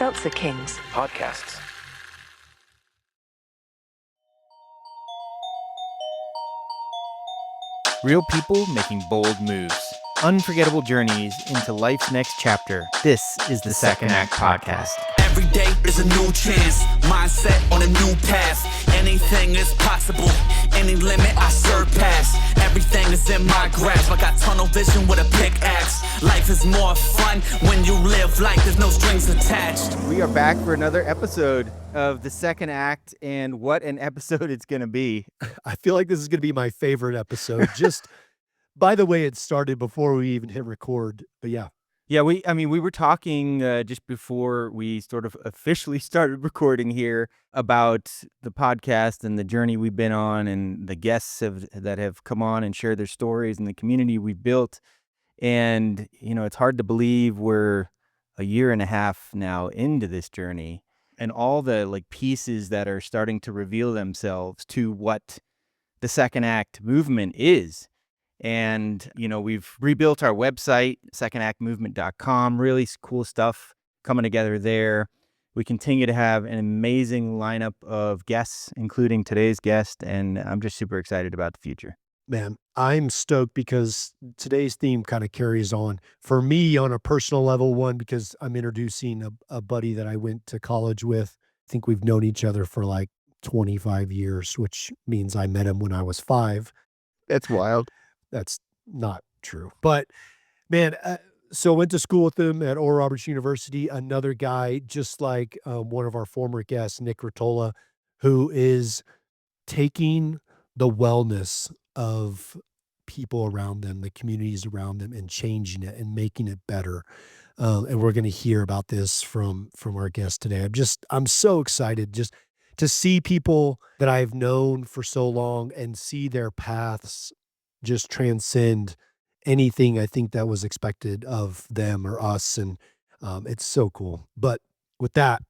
Seltzer Kings podcasts. Real people making bold moves. Unforgettable journeys into life's next chapter. This is the Second Act Podcast. Every day is a new chance. Mindset on a new path. Anything is possible. Any limit I surpass. Everything is in my grasp. I got tunnel vision with a pickaxe. Life is more fun when you live like there's no strings attached. We are back for another episode of the Second Act, and what an episode it's going to be. I feel like this is going to be my favorite episode. Just by the way it started before we even hit record. But yeah. Yeah, we were talking just before we sort of officially started recording here about the podcast and the journey we've been on and the guests that have come on and shared their stories and the community we built. And, you know, it's hard to believe we're a year and a half now into this journey and all the pieces that are starting to reveal themselves to what the Second Act movement is. And, you know, we've rebuilt our website, secondactmovement.com, really cool stuff coming together there. We continue to have an amazing lineup of guests, including today's guest, and I'm just super excited about the future. Man, I'm stoked because today's theme kind of carries on for me on a personal level. One, because I'm introducing a buddy that I went to college with. I think we've known each other for like 25 years, which means I met him when I was 5. That's wild. That's not true. But man, so I went to school with him at Oral Roberts University. Another guy, just like one of our former guests, Nick Rottola, who is taking the wellness of people around them, the communities around them, and changing it and making it better. And we're going to hear about this from our guest today. I'm so excited just to see people that I've known for so long and see their paths just transcend anything I think that was expected of them or us. And it's so cool. But with that,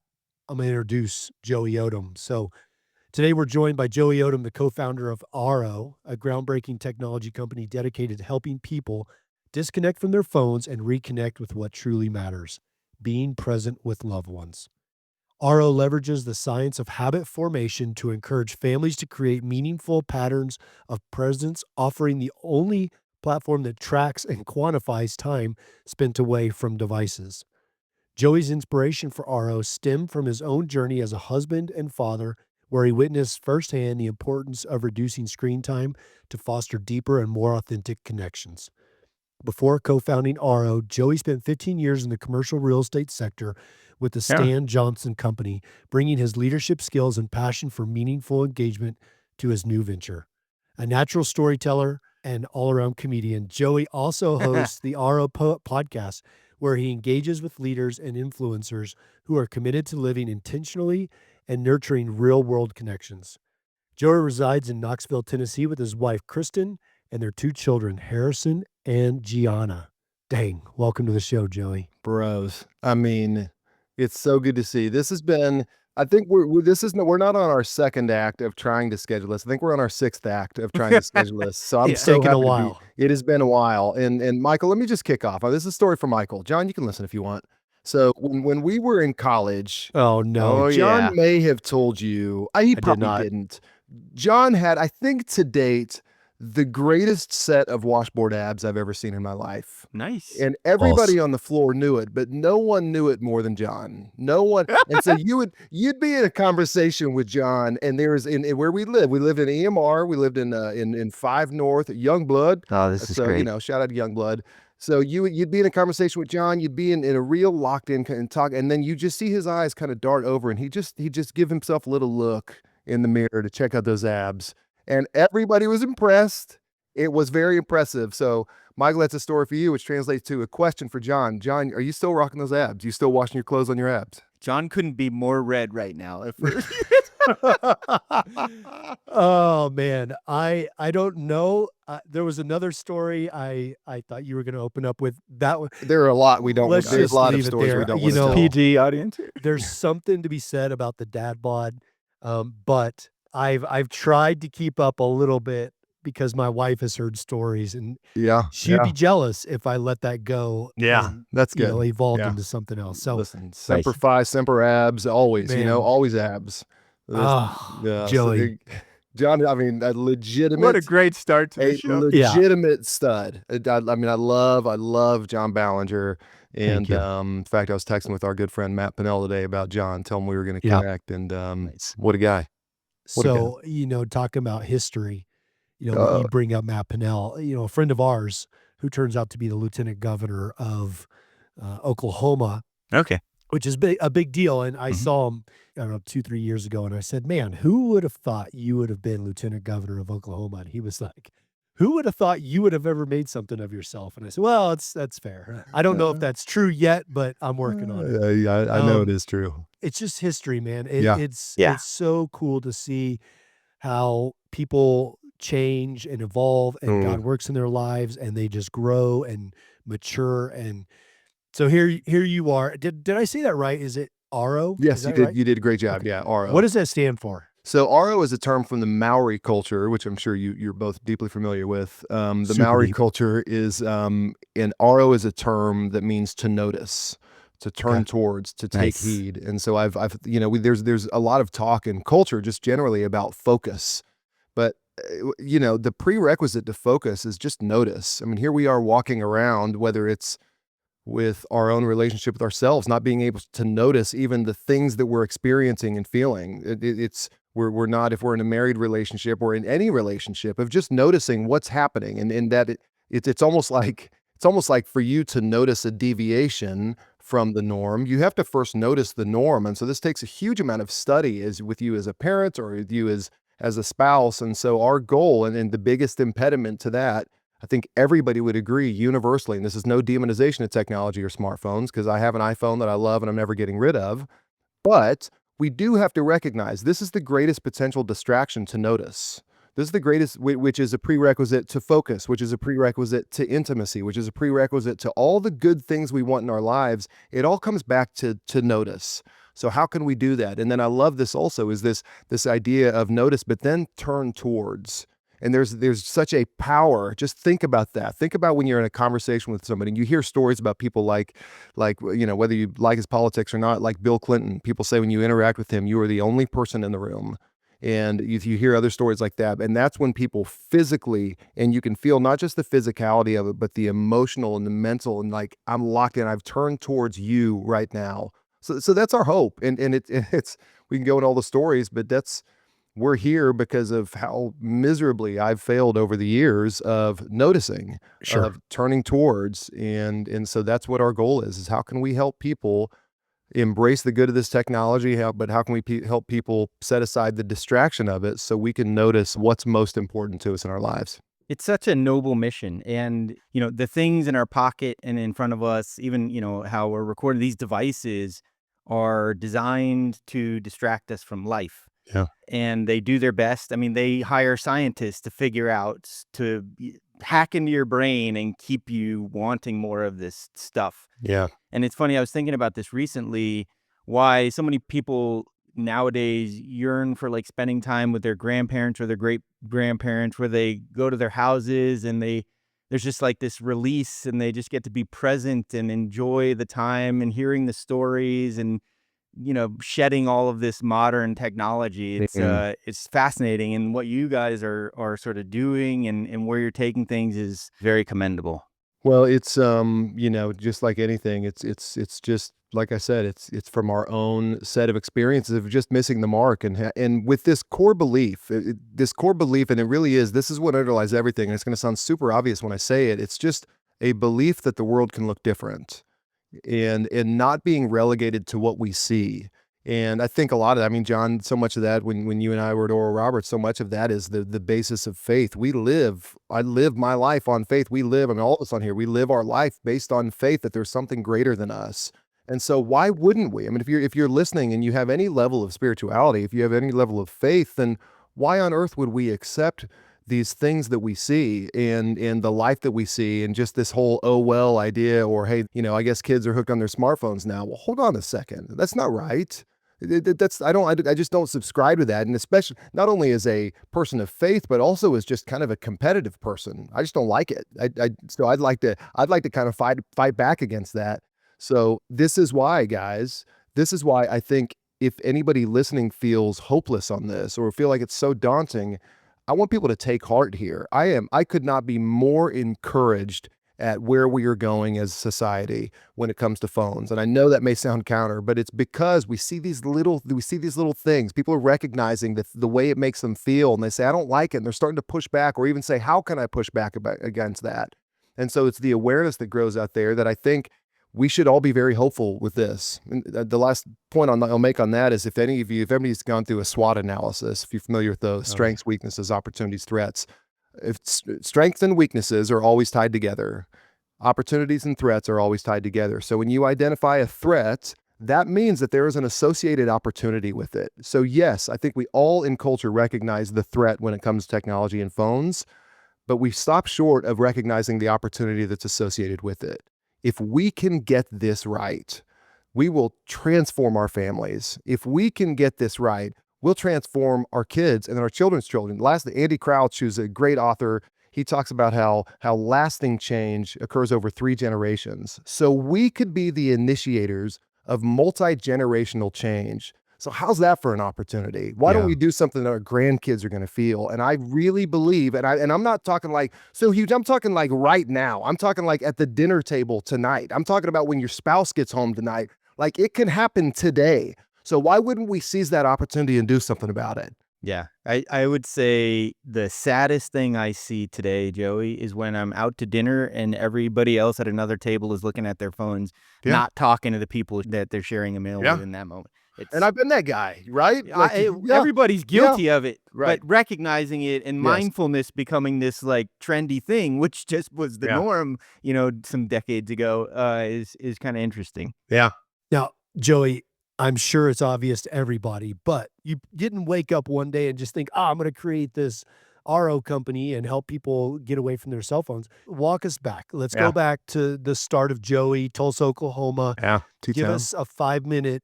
I'm going to introduce Joey Odom. So today we're joined by Joey Odom, the co-founder of RO, a groundbreaking technology company dedicated to helping people disconnect from their phones and reconnect with what truly matters, being present with loved ones. RO leverages the science of habit formation to encourage families to create meaningful patterns of presence, offering the only platform that tracks and quantifies time spent away from devices. Joey's inspiration for RO stemmed from his own journey as a husband and father, where he witnessed firsthand the importance of reducing screen time to foster deeper and more authentic connections. Before co-founding RO, Joey spent 15 years in the commercial real estate sector with the Stan Johnson Company, bringing his leadership skills and passion for meaningful engagement to his new venture. A natural storyteller and all-around comedian, Joey also hosts the RO podcast, where he engages with leaders and influencers who are committed to living intentionally and nurturing real-world connections. Joey resides in Knoxville, Tennessee with his wife, Kristen, and their 2 children, Harrison and Gianna. Dang, welcome to the show, Joey. Bros. I mean, it's so good to see. This has been, I think we're not on our second act of trying to schedule this. I think we're on our 6th act of trying to schedule this. So I'm It's so taken happy a to while. It has been a while. And Michael, let me just kick off. This is a story for Michael. John, you can listen if you want. So when we were in college, Oh, no. John may have told you, he did probably not. didn't. John had, I think to date, the greatest set of washboard abs I've ever seen in my life. Nice. And everybody on the floor knew it, but no one knew it more than John. No one. And so you'd be in a conversation with John, and there's in where we lived in EMR. We lived in 5 North, Youngblood. Oh, this is So, great. you know, shout out to Youngblood. So you'd be in a conversation with John, you'd be in a real locked in and talk, and then you just see his eyes kind of dart over, and he just give himself a little look in the mirror to check out those abs. And everybody was impressed. It was very impressive. So, Michael, that's a story for you, which translates to a question for John. John, are you still rocking those abs? You still washing your clothes on your abs? John couldn't be more red right now. Oh, man. I don't know. There was another story I thought you were going to open up with. That one. There are a lot we don't. Let's There's just a lot of leave it stories there. we don't You want to know, tell. PG audience. There's something to be said about the dad bod, but I've tried to keep up a little bit because my wife has heard stories, and Yeah, she'd yeah, be jealous if I let that go yeah. and, That's good. evolved Yeah. into something else. So, Listen, semper Nice. fi, semper abs, always. man, Always abs. This, yeah. So, Joey. John, I mean, What a great start to the a show. Yeah. legitimate stud. I mean, I love John Ballinger. Thank And you. in fact, I was texting with our good friend Matt Pinnell today about John. Tell him we were going to Yeah. connect. And Nice. what a guy! What a guy! So, talking about history, when Uh, you bring up Matt Pinnell, a friend of ours who turns out to be the lieutenant governor of Oklahoma, Okay. which is a big deal. And I Mhm. saw him, I don't know, 2, 3 years ago, and I said, "Man, who would have thought you would have been lieutenant governor of Oklahoma?" And he was like, "Who would have thought you would have ever made something of yourself?" And I said, "Well, that's fair. I don't know if that's true yet, but I'm working on it." yeah, I know it Um, is true. it's just history, man. Yeah. Yeah. It's so cool to see how people change and evolve, and God Mm. works in their lives, and they just grow and mature. And so here you are. Did I say that right? Is it RO? Is Yes, you that did. right? You did a great job. Okay. Yeah, What RO. does that stand for? So RO is a term from the Maori culture, which I'm sure you're both deeply familiar with. The Super Maori deep. culture is, and RO is a term that means to notice, to turn Okay. towards, to take Nice. heed. And so there's a lot of talk in culture just generally about focus, but the prerequisite to focus is just notice. I mean, here we are walking around, whether it's with our own relationship with ourselves, not being able to notice even the things that we're experiencing and feeling. It's we're not, if we're in a married relationship or in any relationship, of just noticing what's happening, and that it's almost like for you to notice a deviation from the norm, you have to first notice the norm. And so this takes a huge amount of study, as with you as a parent or with you as a spouse. And so our goal, and the biggest impediment to that, I think everybody would agree universally, and this is no demonization of technology or smartphones, because I have an iPhone that I love and I'm never getting rid of. But we do have to recognize this is the greatest potential distraction to notice. This is the greatest, which is a prerequisite to focus, which is a prerequisite to intimacy, which is a prerequisite to all the good things we want in our lives. It all comes back to notice. So how can we do that? And then I love this also, is this idea of notice, but then turn towards. And there's such a power. Just think about that. Think about when you're in a conversation with somebody and you hear stories about people like whether you like his politics or not, like Bill Clinton. People say when you interact with him, you are the only person in the room. And you hear other stories like that. And that's when people physically, and you can feel not just the physicality of it, but the emotional and the mental, and like, I'm locked in. I've turned towards you right now. So that's our hope. And it's we can go into all the stories, but we're here because of how miserably I've failed over the years of noticing, Sure. of turning towards. And so that's what our goal is how can we help people embrace the good of this technology, but how can we help people set aside the distraction of it so we can notice what's most important to us in our lives? It's such a noble mission. And, the things in our pocket and in front of us, even, how we're recording these devices are designed to distract us from life. Yeah. And they do their best. I mean, they hire scientists to figure out, to hack into your brain and keep you wanting more of this stuff. Yeah. And it's funny, I was thinking about this recently, why so many people nowadays yearn for like spending time with their grandparents or their great grandparents, where they go to their houses and there's just like this release, and they just get to be present and enjoy the time and hearing the stories and shedding all of this modern technology. Mhm. It's fascinating, and what you guys are sort of doing and where you're taking things is very commendable. Well, it's just like anything, it's just like I said, it's from our own set of experiences of just missing the mark, and with this core belief, this core belief, and it really is, this is what underlies everything. And it's going to sound super obvious when I say it. It's just a belief that the world can look different, and not being relegated to what we see. And I think a lot of that, I mean, John, so much of that, when you and I were at Oral Roberts, so much of that is the basis of faith. I live my life on faith. I mean, all of us on here, we live our life based on faith that there's something greater than us. And so why wouldn't we? I mean, if you're listening and you have any level of spirituality, if you have any level of faith, then why on earth would we accept these things that we see and the life that we see, and just this whole oh well idea, or hey, I guess kids are hooked on their smartphones now. Well, hold on a second. That's not right. That's I just don't subscribe to that, and especially not only as a person of faith, but also as just kind of a competitive person. I just don't like it. So I'd like to kind of fight back against that. So this is why, guys. This is why I think if anybody listening feels hopeless on this or feel like it's so daunting, I want people to take heart here. I could not be more encouraged at where we are going as a society when it comes to phones. And I know that may sound counter, but it's because we see these little things. People are recognizing the way it makes them feel, and they say, I don't like it. And they're starting to push back, or even say, how can I push back against that? And so it's the awareness that grows out there that I think we should all be very hopeful with this. And the last point I'll make on that is if anybody's gone through a SWOT analysis, if you're familiar with those strengths, weaknesses, opportunities, threats, if strengths and weaknesses are always tied together, opportunities and threats are always tied together. So when you identify a threat, that means that there is an associated opportunity with it. So yes, I think we all in culture recognize the threat when it comes to technology and phones, but we stop short of recognizing the opportunity that's associated with it. If we can get this right, we will transform our families. If we can get this right, we'll transform our kids and our children's children. Lastly, Andy Crouch, who's a great author, he talks about how lasting change occurs over 3 generations. So we could be the initiators of multi-generational change. So how's that for an opportunity? Why don't we do something that our grandkids are going to feel? And I really believe, and I'm not talking like so huge. I'm talking like right now. I'm talking like at the dinner table tonight. I'm talking about when your spouse gets home tonight. Like it can happen today. So why wouldn't we seize that opportunity and do something about it? Yeah, I would say the saddest thing I see today, Joey, is when I'm out to dinner and everybody else at another table is looking at their phones, not talking to the people that they're sharing a meal with in that moment. And I've been that guy, right? Like, everybody's guilty of it, right. but recognizing it and mindfulness becoming this like trendy thing, which just was the norm, some decades ago, is kind of interesting. Yeah. Now, Joey, I'm sure it's obvious to everybody, but you didn't wake up one day and just think, I'm going to create this RO company and help people get away from their cell phones. Walk us back. Let's go back to the start of Joey, Tulsa, Oklahoma. Yeah. Give us a 5-minute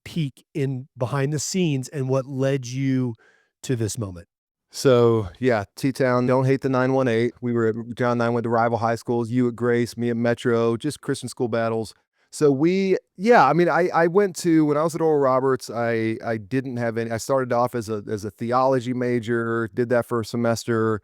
peek in behind the scenes and what led you to this moment. So T-Town, don't hate the 918. John and I went to rival high schools, you at Grace, me at Metro, just Christian school battles. So I went to, when I was at Oral Roberts, I didn't have any, I started off as a theology major, did that for a semester,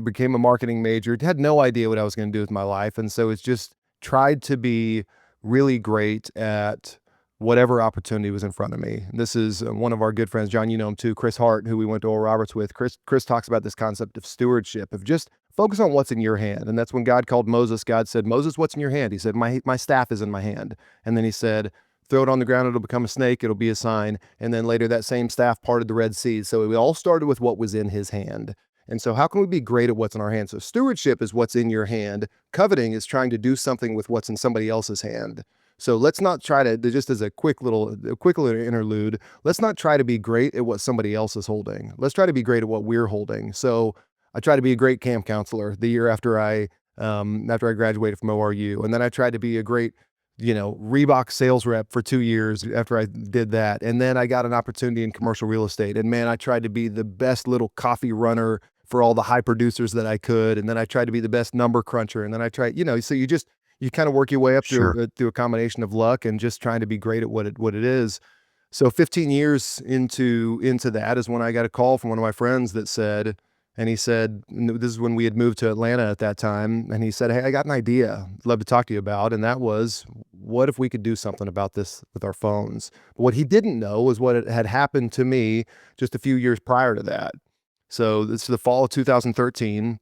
became a marketing major, had no idea what I was going to do with my life. And so it's just tried to be really great at whatever opportunity was in front of me. This is one of our good friends, John, you know him too, Chris Hart, who we went to Oral Roberts with. Chris talks about this concept of stewardship, of just focus on what's in your hand. And that's when God called Moses. God said, Moses, what's in your hand? He said, my staff is in my hand. And then he said, throw it on the ground, it'll become a snake, it'll be a sign. And then later that same staff parted the Red Sea. So we all started with what was in his hand. And so how can we be great at what's in our hand? So stewardship is what's in your hand. Coveting is trying to do something with what's in somebody else's hand. So let's not try to, just as a quick little interlude, let's not try to be great at what somebody else is holding. Let's try to be great at what we're holding. So I tried to be a great camp counselor the year after I graduated from ORU. And then I tried to be a great, Reebok sales rep for 2 years after I did that. And then I got an opportunity in commercial real estate. And man, I tried to be the best little coffee runner for all the high producers that I could. And then I tried to be the best number cruncher. And then I tried, so you kind of work your way up through a combination of luck and just trying to be great at what it is. So 15 years into that is when I got a call from one of my friends that said, and he said, this is when we had moved to Atlanta at that time. And he said, hey, I got an idea I'd love to talk to you about. And that was, what if we could do something about this with our phones? But what he didn't know was what had happened to me just a few years prior to that. So this is the fall of 2013.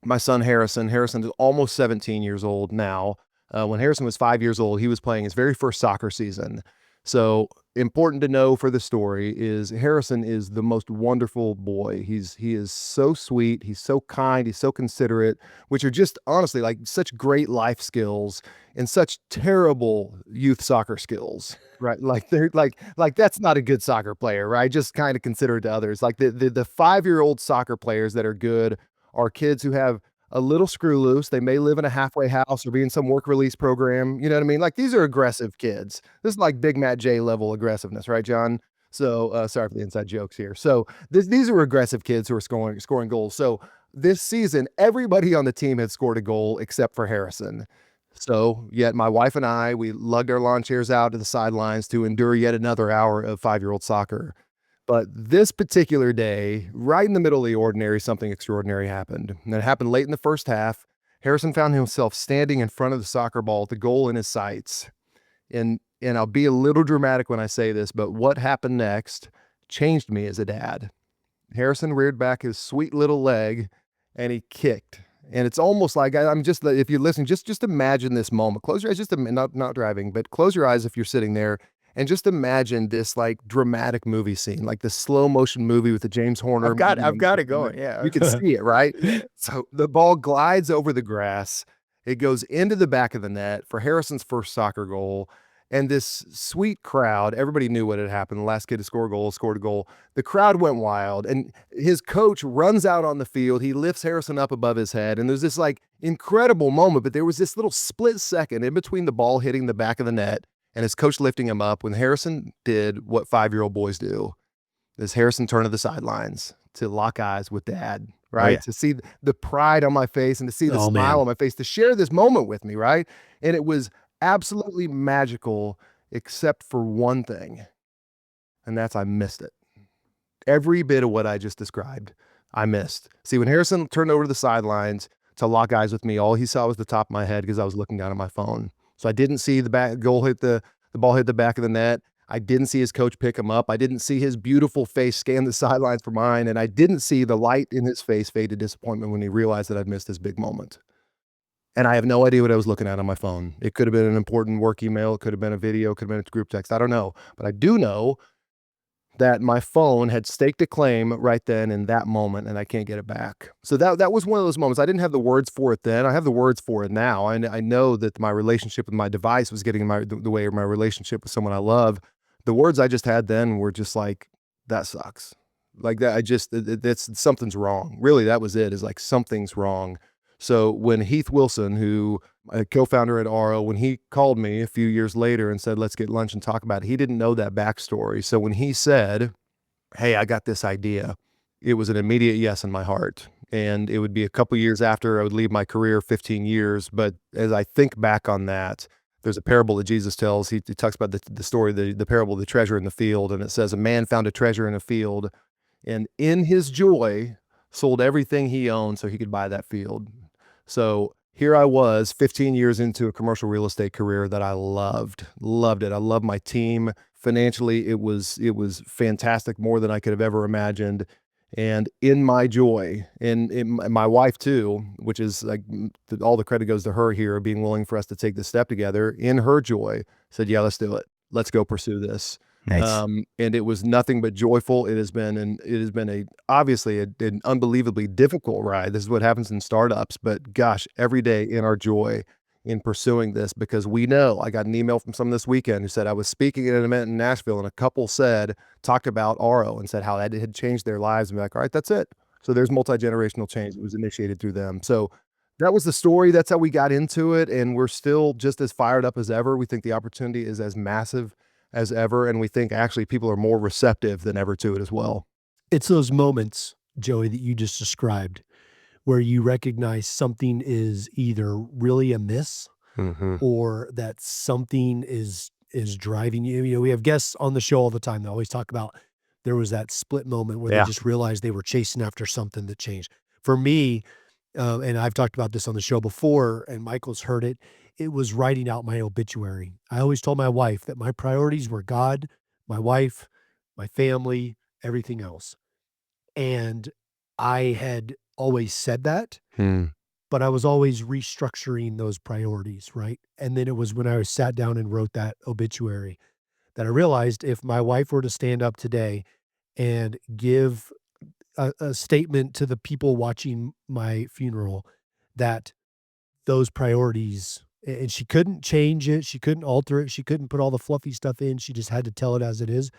My son, Harrison is almost 17 years old now. When Harrison was 5 years old, he was playing his very first soccer season. So important to know for the story is Harrison is the most wonderful boy. He is so sweet. He's so kind. He's so considerate, which are just honestly like such great life skills and such terrible youth soccer skills, right? Like they're like that's not a good soccer player, right? Just kind of considerate to others. Like the 5-year-old soccer players that are good are kids who have a little screw loose. They may live in a halfway house or be in some work release program. You know what I mean? Like these are aggressive kids. This is like Big Matt J level aggressiveness, right, John? So sorry for the inside jokes here. So these are aggressive kids who are scoring goals. So this season, everybody on the team had scored a goal except for Harrison. So yet my wife and I, we lugged our lawn chairs out to the sidelines to endure yet another hour of 5-year-old soccer. But this particular day, right in the middle of the ordinary, something extraordinary happened. And it happened late in the first half. Harrison found himself standing in front of the soccer ball with the goal in his sights. And I'll be a little dramatic when I say this, but what happened next changed me as a dad. Harrison reared back his sweet little leg and he kicked. And it's almost like I'm just, if you're listening, just imagine this moment. Close your eyes, just not driving, but close your eyes if you're sitting there and just imagine this like dramatic movie scene, like the slow motion movie with the James Horner. I've got it going. Yeah. You can see it, right? So the ball glides over the grass. It goes into the back of the net for Harrison's first soccer goal. And this sweet crowd, everybody knew what had happened. The last kid to score a goal scored a goal. The crowd went wild, and his coach runs out on the field. He lifts Harrison up above his head, and there's this like incredible moment, but there was this little split second in between the ball hitting the back of the net and his coach lifting him up when Harrison did what 5-year-old boys do. This Harrison turned to the sidelines to lock eyes with dad, right? yeah. To see the pride on my face and to see the Oh, smile man. on my face, to share this moment with me, right? And it was absolutely magical, except for one thing, and that's I missed it. Every bit of what I just described, I missed. See, when Harrison turned over to the sidelines to lock eyes with me, all he saw was the top of my head because I was looking down at my phone. So I didn't see the ball hit the back of the net. I didn't see his coach pick him up. I didn't see his beautiful face scan the sidelines for mine, and I didn't see the light in his face fade to disappointment when he realized that I'd missed this big moment. And I have no idea what I was looking at on my phone. It could have been an important work email. It could have been a video. It could have been a group text. I don't know. But I do know that my phone had staked a claim right then in that moment, and I can't get it back. So that was one of those moments. I didn't have the words for it then. I have the words for it now. I know that my relationship with my device was getting in the way of my relationship with someone I love. The words I just had then were just like, that sucks. Like that, that's something's wrong. Really, that was it, is like something's wrong. So when Heath Wilson, who a co-founder at RO, when he called me a few years later and said, let's get lunch and talk about it, he didn't know that backstory. So when he said, hey, I got this idea, it was an immediate yes in my heart. And it would be a couple years after I would leave my career, 15 years. But as I think back on that, there's a parable that Jesus tells. He talks about the story, the parable of the treasure in the field. And it says, a man found a treasure in a field and in his joy sold everything he owned so he could buy that field. So here I was 15 years into a commercial real estate career that I loved it. I loved my team. Financially, it was fantastic, more than I could have ever imagined. And in my joy, and my wife too, which is like all the credit goes to her here, being willing for us to take this step together, in her joy, said, yeah, let's do it. Let's go pursue this. Nice. And it was nothing but joyful. It has been obviously an unbelievably difficult ride. This is what happens in startups, but gosh, every day in our joy in pursuing this, because we know, I got an email from someone this weekend who said, I was speaking at an event in Nashville and a couple talked about RO and said how that had changed their lives. And I'm like, all right, that's it. So there's multi-generational change that was initiated through them. So that was the story. That's how we got into it. And we're still just as fired up as ever. We think the opportunity is as massive as ever. And we think actually people are more receptive than ever to it as well. It's those moments, Joey, that you just described where you recognize something is either really amiss or that something is driving you. You know, we have guests on the show all the time that always talk about there was that split moment where they just realized they were chasing after something that changed. For me, and I've talked about this on the show before, and Michael's heard it, it was writing out my obituary. I always told my wife that my priorities were God, my wife, my family, everything else. And I had always said that, but I was always restructuring those priorities, right? And then it was when I sat down and wrote that obituary that I realized if my wife were to stand up today and give a statement to the people watching my funeral, that those priorities, and she couldn't change it, she couldn't alter it, she couldn't put all the fluffy stuff in, she just had to tell it as it is,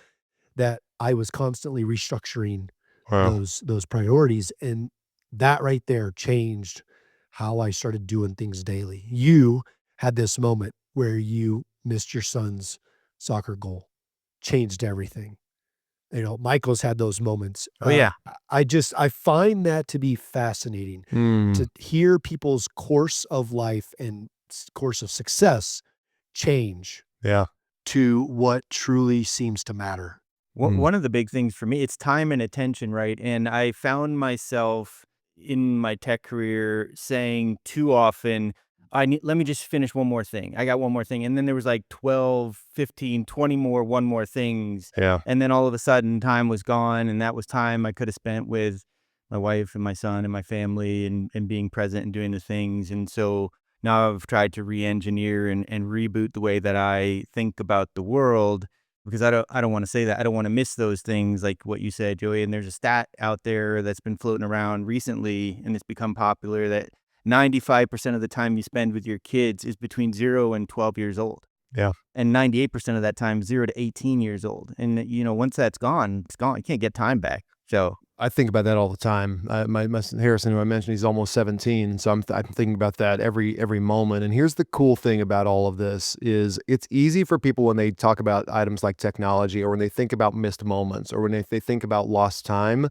that I was constantly restructuring those priorities. And that right there changed how I started doing things daily. You had this moment where you missed your son's soccer goal, changed everything. Michael's had those moments. Oh, yeah. I find that to be fascinating Mm, to hear people's course of life and course of success change yeah. to what truly seems to matter. Mm, One of the big things for me, it's time and attention, right? And I found myself in my tech career saying too often, let me just finish one more thing. I got one more thing. And then there was like 12, 15, 20 more, one more things. yeah. And then all of a sudden time was gone. And that was time I could have spent with my wife and my son and my family and being present and doing the things. And so now I've tried to re-engineer and reboot the way that I think about the world because I don't want to say that. I don't want to miss those things like what you said, Joey. And there's a stat out there that's been floating around recently and it's become popular that 95% of the time you spend with your kids is between 0 and 12 years old. Yeah. And 98% of that time 0 to 18 years old. And once that's gone, it's gone. You can't get time back. So I think about that all the time. My son Harrison, who I mentioned, he's almost 17, so I'm thinking about that every moment. And here's the cool thing about all of this is it's easy for people when they talk about items like technology or when they think about missed moments or when they think about lost time,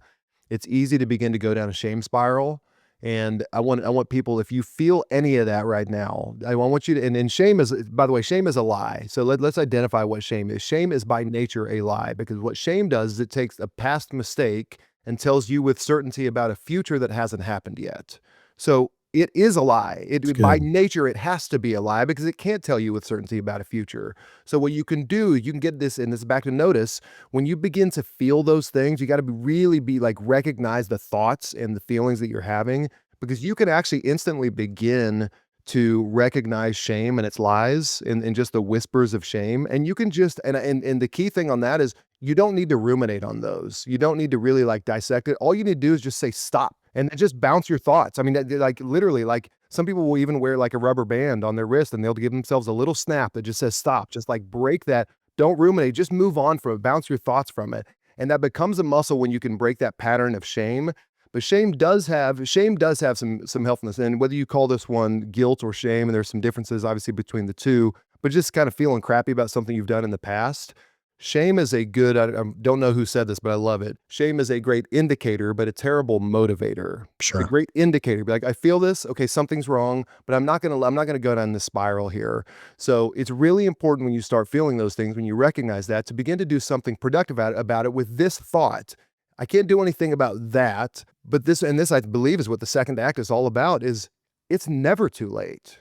it's easy to begin to go down a shame spiral. And I want people, if you feel any of that right now, I want you to, and shame is, by the way, shame is a lie. So let's identify what shame is. Shame is by nature a lie because what shame does is it takes a past mistake and tells you with certainty about a future that hasn't happened yet. So it is a lie. By nature, it has to be a lie because it can't tell you with certainty about a future. So what you can do, you can get this, and this is back to notice, when you begin to feel those things, you got to really be like recognize the thoughts and the feelings that you're having because you can actually instantly begin to recognize shame and its lies and just the whispers of shame. And you can just, and the key thing on that is you don't need to ruminate on those. You don't need to really like dissect it. All you need to do is just say stop and then just bounce your thoughts. I mean, like literally, like some people will even wear like a rubber band on their wrist and they'll give themselves a little snap that just says stop. Just like break that. Don't ruminate. Just move on from it. Bounce your thoughts from it. And that becomes a muscle when you can break that pattern of shame. But shame does have some healthiness. And whether you call this one guilt or shame, and there's some differences obviously between the two, but just kind of feeling crappy about something you've done in the past. Shame is a good, I don't know who said this, but I love it. Shame is a great indicator, but a terrible motivator. It's a great indicator. Be like, I feel this. Okay, something's wrong, but I'm not gonna go down this spiral here. So it's really important when you start feeling those things, when you recognize that, to begin to do something productive about it with this thought. I can't do anything about that, but this I believe is what the second act is all about, is it's never too late.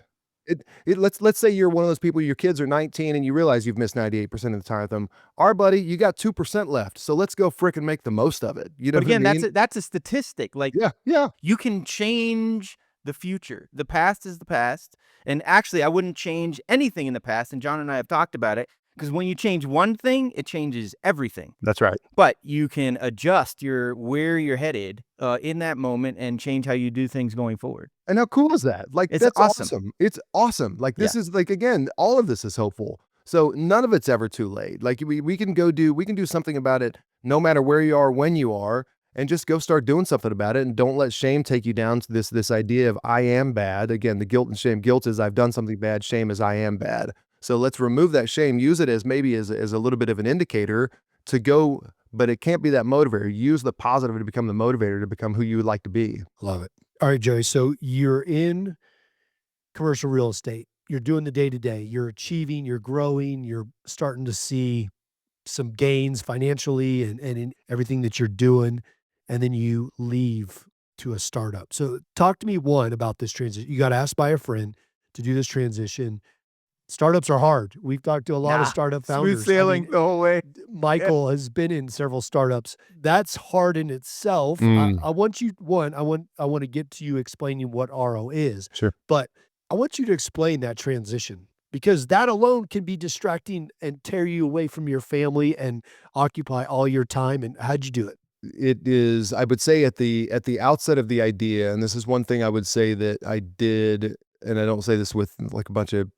Let's say you're one of those people, your kids are 19 and you realize you've missed 98% of the time with them. Our buddy, you got 2% left. So let's go frickin' make the most of it. You know but what I again, mean? that's a statistic. Like Yeah, yeah. you can change the future. The past is the past. And actually, I wouldn't change anything in the past. And John and I have talked about it because when you change one thing, it changes everything. That's right. But you can adjust where you're headed in that moment and change how you do things going forward. And how cool is that? Like, It's that's awesome. awesome. It's awesome. Like, this Yeah. is like, again, all of this is hopeful. So none of it's ever too late. Like we can do something about it no matter where you are, when you are, and just go start doing something about it. And don't let shame take you down to this idea of I am bad. Again, the guilt and shame. Guilt is I've done something bad. Shame is I am bad. So let's remove that shame. Use it as maybe as a little bit of an indicator to go, but it can't be that motivator. Use the positive to become the motivator to become who you would like to be. Love it. All right, Joey. So you're in commercial real estate. You're doing the day to day. You're achieving, you're growing, you're starting to see some gains financially and in everything that you're doing. And then you leave to a startup. So talk to me about this transition. You got asked by a friend to do this transition. Startups are hard. We've talked to a lot of Nah, startup smooth founders. sailing the whole way. Michael has been in several startups. That's hard in itself. I want you I want to get to you explaining what RO is. Sure. But I want you to explain that transition because that alone can be distracting and tear you away from your family and occupy all your time. And how'd you do it? It is, I would say at the outset of the idea, and this is one thing I would say that I did, and I don't say this with like a bunch of,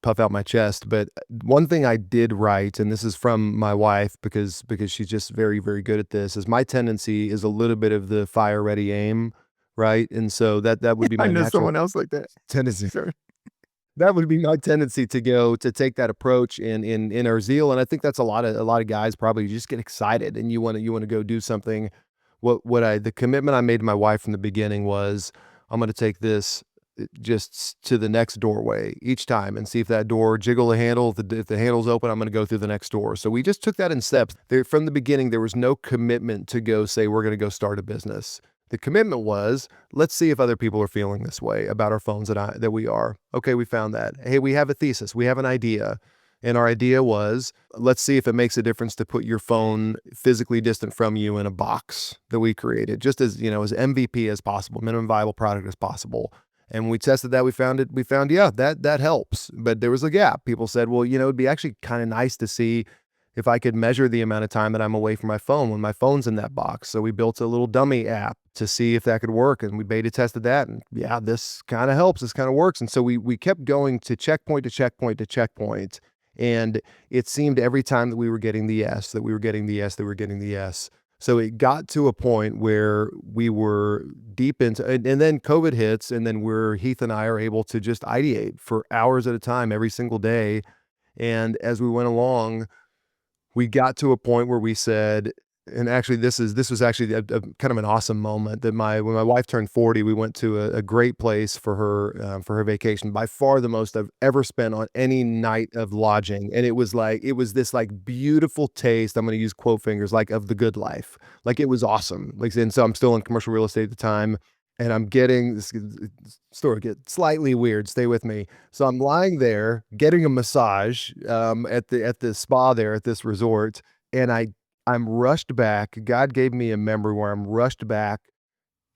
puff out my chest, but one thing I did right, and this is from my wife because she's just very, very good at this, is my tendency is a little bit of the fire ready aim. right? And so that would be I my know natural someone else like that. tendency. Sorry. That would be my tendency to take that approach in our zeal, and I think that's a lot of guys probably just get excited and you wanna go do something. The commitment I made to my wife from the beginning was, I'm gonna take this to the next doorway each time and see if that door jiggle the handle. If the handle's open, I'm gonna go through the next door. So we just took that in steps. There from the beginning, there was no commitment to go say we're gonna go start a business. The commitment was, let's see if other people are feeling this way about our phones that we are. Okay, we found that. Hey, we have a thesis, we have an idea. And our idea was, let's see if it makes a difference to put your phone physically distant from you in a box that we created, just as, as MVP as possible, minimum viable product as possible. And when we tested that, we found, yeah, that helps. But there was a gap. People said, well, it'd be actually kind of nice to see if I could measure the amount of time that I'm away from my phone when my phone's in that box. So we built a little dummy app to see if that could work. And we beta tested that. And yeah, this kind of helps. This kind of works. And so we kept going to checkpoint to checkpoint to checkpoint. And it seemed every time that we were getting the yes, that we were getting the yes, that we were getting the yes. So it got to a point where we were deep into, and then COVID hits, and then Heath and I are able to just ideate for hours at a time every single day. And as we went along, we got to a point where we said, and actually this was actually a kind of an awesome moment that when my wife turned 40, we went to a great place for her vacation, by far the most I've ever spent on any night of lodging. And it was this like beautiful taste, I'm going to use quote fingers, like of the good life. Like it was awesome. Like, and so I'm still in commercial real estate at the time. And I'm getting this story get slightly weird. Stay with me. So I'm lying there getting a massage at the spa there at this resort, and I'm rushed back. God gave me a memory where I'm rushed back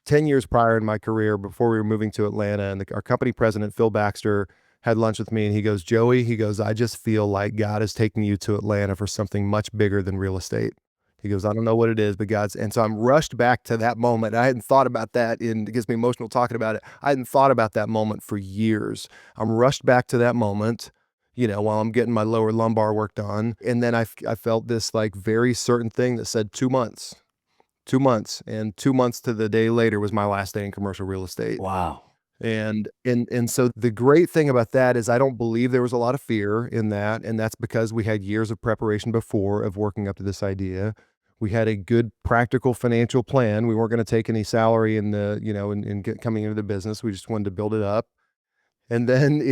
10 years prior in my career before we were moving to Atlanta, and our company president Phil Baxter had lunch with me, and he goes, Joey, he goes, I just feel like God is taking you to Atlanta for something much bigger than real estate. He goes, I don't know what it is, but and so I'm rushed back to that moment. I hadn't thought about that, and it gets me emotional talking about it. I hadn't thought about that moment for years. I'm rushed back to that moment, while I'm getting my lower lumbar work done. And then I felt this like very certain thing that said 2 months, 2 months, and 2 months to the day later was my last day in commercial real estate. Wow. And so the great thing about that is I don't believe there was a lot of fear in that. And that's because we had years of preparation before of working up to this idea. We had a good practical financial plan. We weren't going to take any salary in the, coming into the business. We just wanted to build it up. And then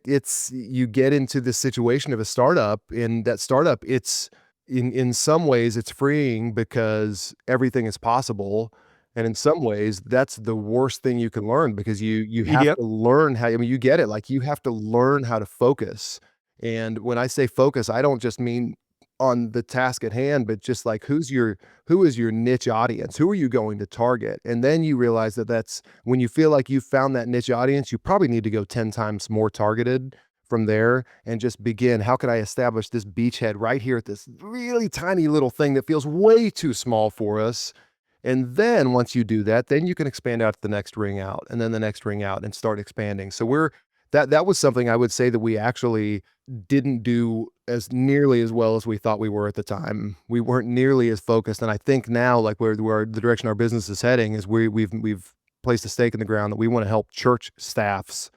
it's, you get into this situation of a startup, and that startup, it's in some ways it's freeing because everything is possible. And in some ways that's the worst thing you can learn, because you have Yep. to learn how, you get it. Like you have to learn how to focus. And when I say focus, I don't just mean on the task at hand, but just like who is your niche audience? Who are you going to target? And then you realize that's when you feel like you've found that niche audience, you probably need to go 10 times more targeted from there and just begin. How can I establish this beachhead right here at this really tiny little thing that feels way too small for us? And then once you do that, then you can expand out to the next ring out, and then the next ring out, and start expanding. So that was something I would say that we actually didn't do as nearly as well as we thought we were at the time. We weren't nearly as focused. And I think now, like where the direction our business is heading is we've placed a stake in the ground that we want to help church staffs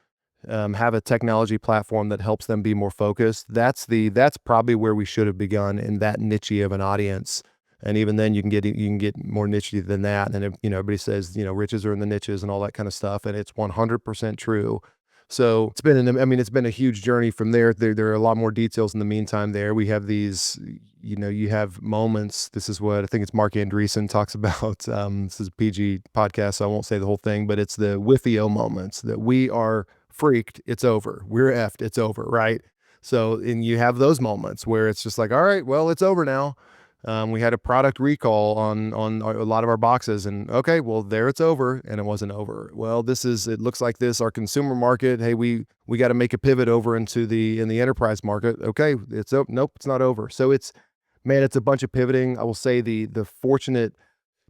have a technology platform that helps them be more focused. That's probably where we should have begun, in that niche of an audience. And even then you can get more niche than that. And everybody says, riches are in the niches and all that kind of stuff. And it's 100% true. So it's been a huge journey from there. There are a lot more details in the meantime there. We have these, you have moments. This is what I think it's Mark Andreessen talks about. This is a PG podcast, so I won't say the whole thing, but it's the whiffio moments that we are freaked. It's over. We're effed. It's over. Right. So, and you have those moments where it's just like, all right, well, it's over now. We had a product recall on a lot of our boxes, and okay, well, there it's over, and it wasn't over. Well, it looks like this, our consumer market. Hey, we got to make a pivot over into the enterprise market. Okay, nope, it's not over. So it's a bunch of pivoting. I will say the fortunate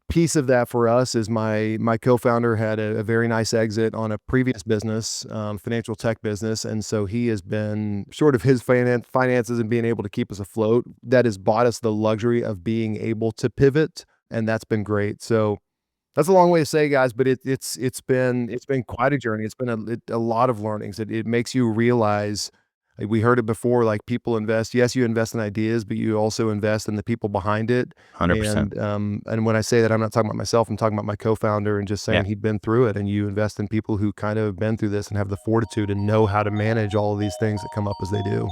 piece of that for us is my co-founder had a very nice exit on a previous business, financial tech business. And so he has been, short of his finances and being able to keep us afloat, that has bought us the luxury of being able to pivot. And that's been great. So That's a long way to say, guys, but it's been quite a journey. It's been a lot of learnings. It makes you realize, like, we heard it before, like, people invest. Yes, you invest in ideas, but you also invest in the people behind it. 100%. And when I say that, I'm not talking about myself. I'm talking about my co-founder, and just saying Yeah. he'd been through it. And you invest in people who kind of have been through this and have the fortitude and know how to manage all of these things that come up as they do.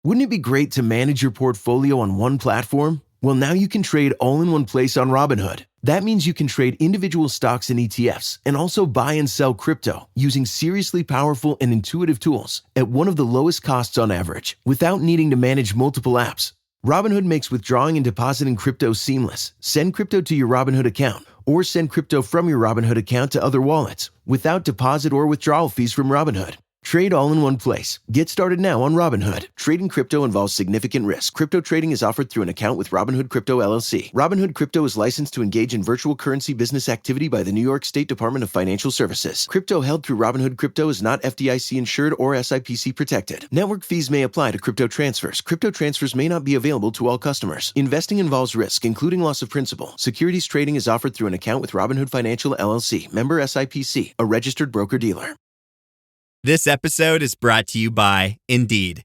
Wouldn't it be great to manage your portfolio on one platform? Well, now you can trade all in one place on Robinhood. That means you can trade individual stocks and ETFs and also buy and sell crypto using seriously powerful and intuitive tools at one of the lowest costs on average without needing to manage multiple apps. Robinhood makes withdrawing and depositing crypto seamless. Send crypto to your Robinhood account or send crypto from your Robinhood account to other wallets without deposit or withdrawal fees from Robinhood. Trade all in one place. Get started now on Robinhood. Trading crypto involves significant risk. Crypto trading is offered through an account with Robinhood Crypto LLC. Robinhood Crypto is licensed to engage in virtual currency business activity by the New York State Department of Financial Services. Crypto held through Robinhood Crypto is not FDIC insured or SIPC protected. Network fees may apply to crypto transfers. Crypto transfers may not be available to all customers. Investing involves risk, including loss of principal. Securities trading is offered through an account with Robinhood Financial LLC, member SIPC, a registered broker-dealer. This episode is brought to you by Indeed.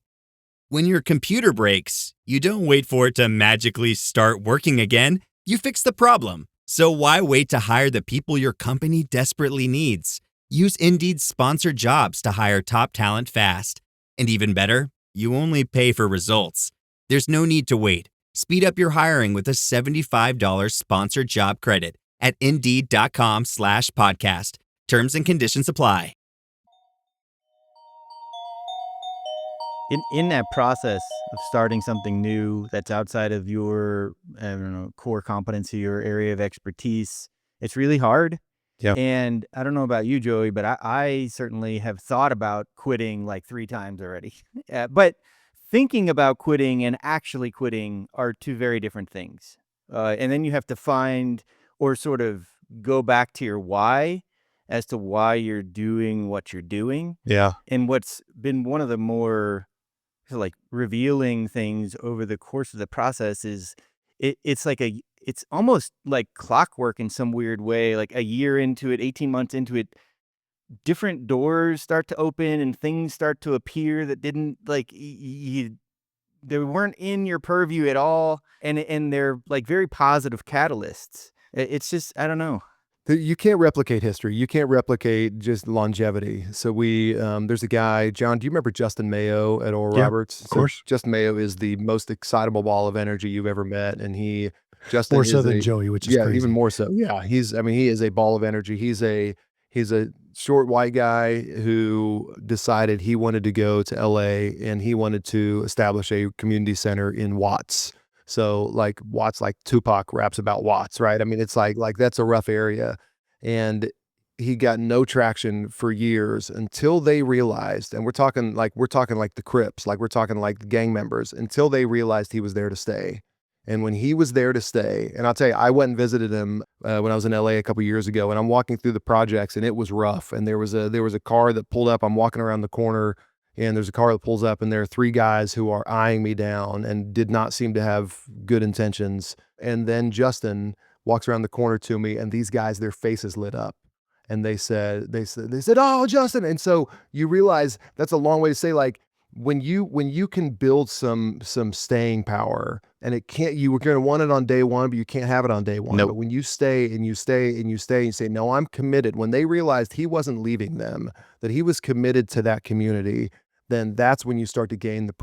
When your computer breaks, you don't wait for it to magically start working again. You fix the problem. So why wait to hire the people your company desperately needs? Use Indeed's sponsored jobs to hire top talent fast. And even better, you only pay for results. There's no need to wait. Speed up your hiring with a $75 sponsored job credit at Indeed.com/podcast. Terms and conditions apply. In that process of starting something new that's outside of your, I don't know, core competency or area of expertise, it's really hard. Yeah. And I don't know about you, Joey, but I certainly have thought about quitting like 3 times already. But thinking about quitting and actually quitting are two very different things. And then you have to find or sort of go back to your why as to why you're doing what you're doing. Yeah. And what's been one of the more like revealing things over the course of the process is it's almost like clockwork in some weird way. Like a year into it, 18 months into it, different doors start to open and things start to appear that didn't like they weren't in your purview at all, and they're like very positive catalysts. It's just, I don't know. You can't replicate history. You can't replicate just longevity. So there's a guy, John, do you remember Justin Mayo at Oral Yeah, Roberts? of course. Justin Mayo is the most excitable ball of energy you've ever met. And Justin More so is than Joey, which is yeah, crazy. even more so. Yeah. He is a ball of energy. He's a short white guy who decided he wanted to go to LA and he wanted to establish a community center in Watts. So like Watts, like Tupac raps about Watts, right? I mean, it's like that's a rough area. And he got no traction for years until they realized, and we're talking like the Crips, like we're talking like the gang members, until they realized he was there to stay. And when he was there to stay, and I'll tell you, I went and visited him when I was in LA a couple years ago, and I'm walking through the projects, and it was rough. And there was a car that pulled up. I'm walking around the corner, and there's a car that pulls up, and there are 3 guys who are eyeing me down and did not seem to have good intentions. And then Justin walks around the corner to me, and these guys, their faces lit up. And they said, "Oh, Justin." And so you realize that's a long way to say, like, when you can build some staying power, and you were going to want it on day one, but you can't have it on day one. Nope. But when you stay and you stay and you stay and you say, "No, I'm committed." When they realized he wasn't leaving them, that he was committed to that community, then that's when you start to gain the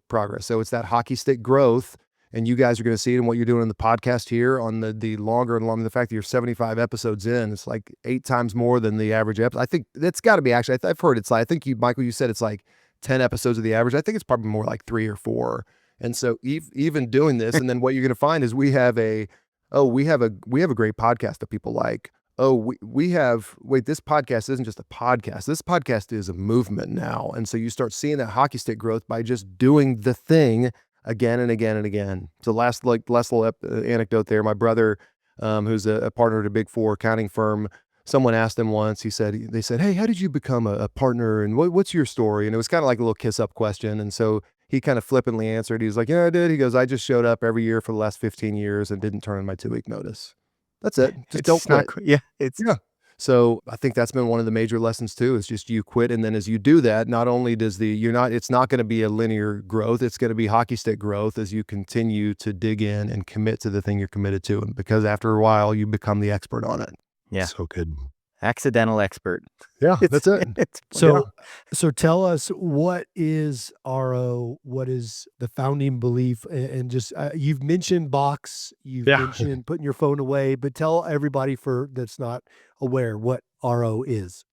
progress. So it's that hockey stick growth. And you guys are going to see it in what you're doing in the podcast here on the longer and longer. The fact that you're 75 episodes in, it's like 8 times more than the average episode. I think that's got to be actually, I've heard it's like, I think Michael, you said it's like 10 episodes of the average. I think it's probably more like 3 or 4. And so even doing this, and then what you're going to find is we have a great podcast that people like. This podcast isn't just a podcast. This podcast is a movement now. And so you start seeing that hockey stick growth by just doing the thing again and again and again. So last little anecdote there. My brother, who's a partner at a Big 4 accounting firm, someone asked him once. They said, "Hey, how did you become a partner? And what's your story?" And it was kind of like a little kiss up question. And so he kind of flippantly answered. He was like, "Yeah, I did." He goes, "I just showed up every year for the last 15 years and didn't turn in my 2-week notice." That's it. Just It's don't not quit. yeah, it's Yeah. So I think that's been one of the major lessons too, is just you quit. And then as you do that, not only does it's not going to be a linear growth, it's going to be hockey stick growth as you continue to dig in and commit to the thing you're committed to. And because after a while, you become the expert on it. Yeah. So good. accidental expert. Yeah, that's it. It's So, so tell us, what is RO? What is the founding belief? And just you've mentioned box, you've Yeah. mentioned putting your phone away, but tell everybody that's not aware what RO is.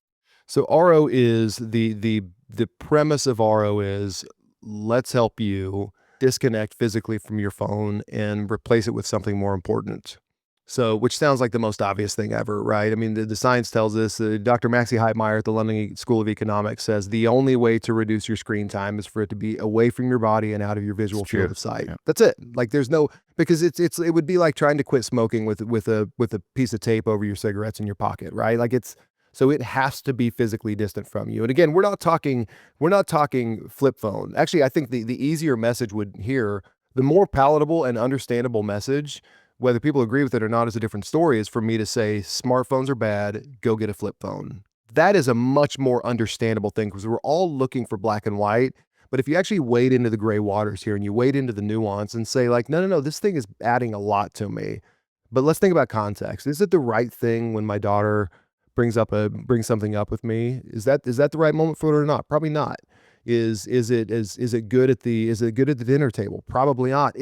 So RO is the premise of RO is, let's help you disconnect physically from your phone and replace it with something more important. So, which sounds like the most obvious thing ever, right? I mean, the science tells us, Dr. Maxi Heitmeyer at the London School of Economics says the only way to reduce your screen time is for it to be away from your body and out of your visual It's true. field of sight. Yeah. That's it. Like there's no, because it would be like trying to quit smoking with a piece of tape over your cigarettes in your pocket, right? Like so it has to be physically distant from you. And again, we're not talking flip phone. Actually, I think the easier message the more palatable and understandable message, whether people agree with it or not is a different story, is for me to say smartphones are bad, go get a flip phone. That is a much more understandable thing because we're all looking for black and white. But if you actually wade into the gray waters here and you wade into the nuance and say like, no, this thing is adding a lot to me. But let's think about context. Is it the right thing when my daughter brings something up with me? Is that the right moment for it or not? Probably not. Is it good at the dinner table? Probably not.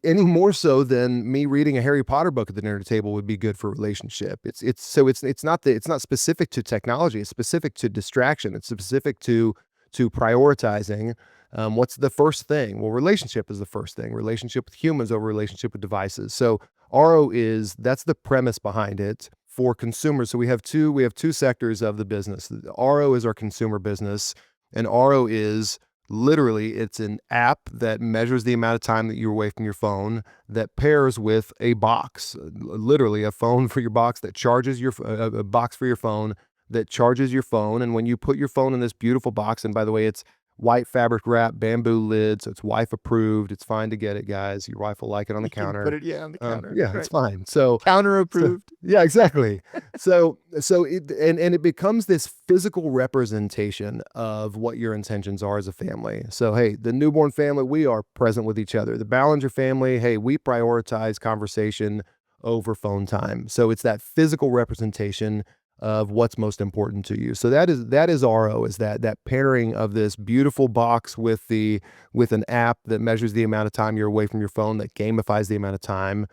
Any more so than me reading a Harry Potter book at the dinner table would be good for a relationship. It's not specific to technology. It's specific to distraction. It's specific to prioritizing. What's the first thing? Well, relationship is the first thing. Relationship with humans over relationship with devices. So that's the premise behind it for consumers. So we have two sectors of the business. RO is our consumer business. And RO is literally, it's an app that measures the amount of time that you're away from your phone that pairs with a box, literally a phone for your box that charges a box for your phone that charges your phone. And when you put your phone in this beautiful box, and by the way, it's white fabric wrap, bamboo lid, so it's wife approved. It's fine to get it, guys. Your wife will like it on the counter. Put it on the counter. Yeah, Right. it's fine. So Counter approved. yeah, exactly. So it becomes this physical representation of what your intentions are as a family. So, hey, the newborn family, we are present with each other. The Ballinger family, hey, we prioritize conversation over phone time. So it's that physical representation of what's most important to you. So that is RO, is that pairing of this beautiful box with an app that measures the amount of time you're away from your phone, that gamifies the amount of time.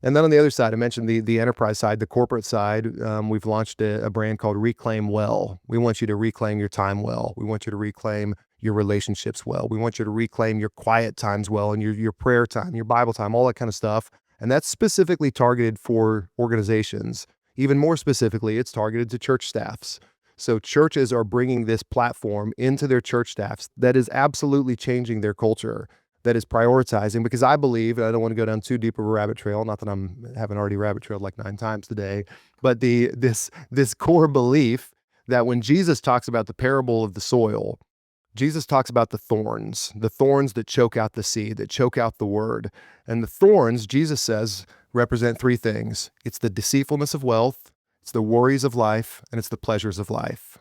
And then on the other side, I mentioned the enterprise side, the corporate side. We've launched a brand called Reclaim Well. We want you to reclaim your time well. We want you to reclaim your relationships well. We want you to reclaim your quiet times well, and your prayer time, your Bible time, all that kind of stuff. And that's specifically targeted for organizations. Even more specifically, it's targeted to church staffs. So churches are bringing this platform into their church staffs that is absolutely changing their culture, that is prioritizing, because I believe, and I don't want to go down too deep of a rabbit trail, not that I haven't already rabbit trailed like 9 times today, but this core belief that when Jesus talks about the parable of the soil, Jesus talks about the thorns that choke out the seed, that choke out the word. And the thorns, Jesus says, represent 3 things. It's the deceitfulness of wealth, it's the worries of life, and it's the pleasures of life.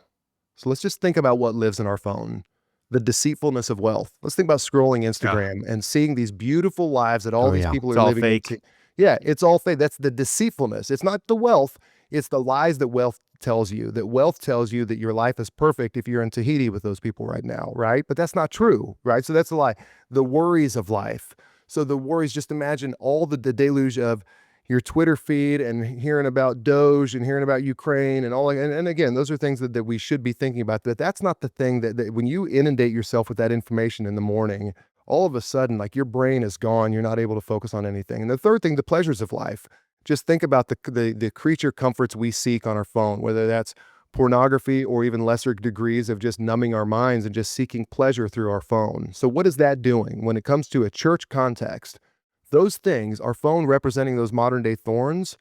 So let's just think about what lives in our phone. The deceitfulness of wealth. Let's think about scrolling Instagram and seeing these beautiful lives that all these people It's are all living fake. in. Yeah, it's all fake. That's the deceitfulness. It's not the wealth. It's the lies that wealth tells you. That wealth tells you that your life is perfect if you're in Tahiti with those people right now, right? But that's not true, right? So that's a lie. The worries of life. So the worries, just imagine all the deluge of your Twitter feed and hearing about Doge and hearing about Ukraine and all. And again, those are things that we should be thinking about. But that's not the thing that when you inundate yourself with that information in the morning, all of a sudden, like your brain is gone. You're not able to focus on anything. And the third thing, the pleasures of life. Just think about the creature comforts we seek on our phone, whether that's pornography or even lesser degrees of just numbing our minds and just seeking pleasure through our phone. So what is that doing when it comes to a church context? Those things, our phone representing those modern day thorns,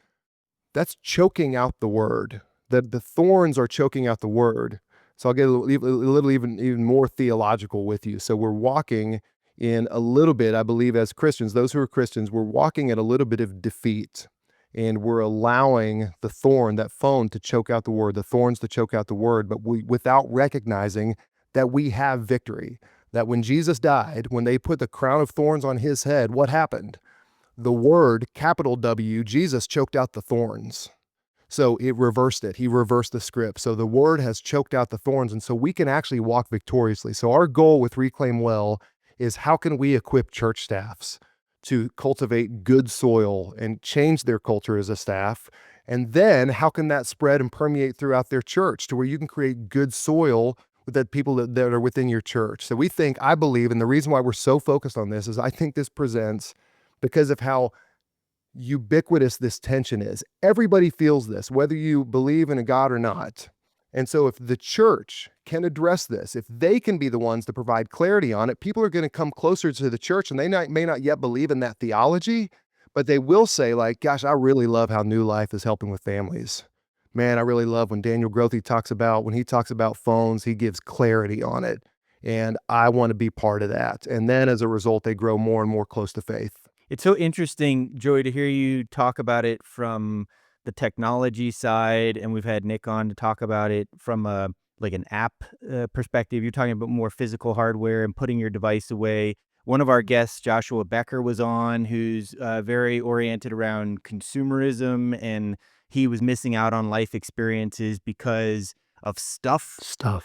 that's choking out the word. The thorns are choking out the word. So I'll get a little even more theological with you. So we're walking in a little bit, I believe, as Christians, those who are Christians, we're walking at a little bit of defeat. and we're allowing the thorn, that phone, to choke out the word, the thorns to choke out the word, but without recognizing that we have victory. That when Jesus died, when they put the crown of thorns on his head, what happened? The word, capital W, Jesus choked out the thorns. So it reversed it. He reversed the script. So the word has choked out the thorns, and so we can actually walk victoriously. So our goal with Reclaim Well is how can we equip church staffs to cultivate good soil and change their culture as a staff? And then how can that spread and permeate throughout their church to where you can create good soil with the people that are within your church? So I believe, and the reason why we're so focused on this is I think this presents because of how ubiquitous this tension is. Everybody feels this, whether you believe in a God or not. And so if the church can address this, if they can be the ones to provide clarity on it, people are going to come closer to the church, and they may not yet believe in that theology, but they will say, like, gosh, I really love how New Life is helping with families. Man, I really love when Daniel Grothe talks about phones, he gives clarity on it. And I want to be part of that. And then as a result, they grow more and more close to faith. It's so interesting, Joey, to hear you talk about it from the technology side, and we've had Nick on to talk about it from an app perspective. You're talking about more physical hardware and putting your device away. One of our guests, Joshua Becker, was on, who's very oriented around consumerism, and he was missing out on life experiences because of stuff.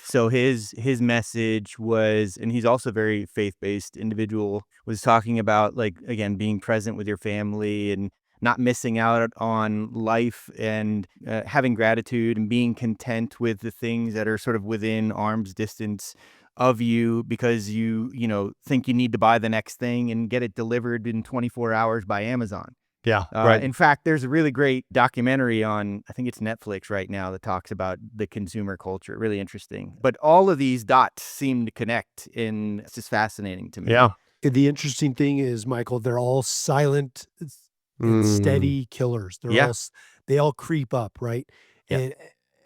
So his message was, and he's also a very faith-based individual, was talking about, like, again, being present with your family and not missing out on life, and having gratitude and being content with the things that are sort of within arm's distance of you, because you think you need to buy the next thing and get it delivered in 24 hours by Amazon. Yeah, right. In fact, there's a really great documentary on, I think it's Netflix right now, that talks about the consumer culture. Really interesting. But all of these dots seem to connect, and it's just fascinating to me. Yeah. The interesting thing is, Michael, they're all silent and steady killers. They all creep up, right? Yeah.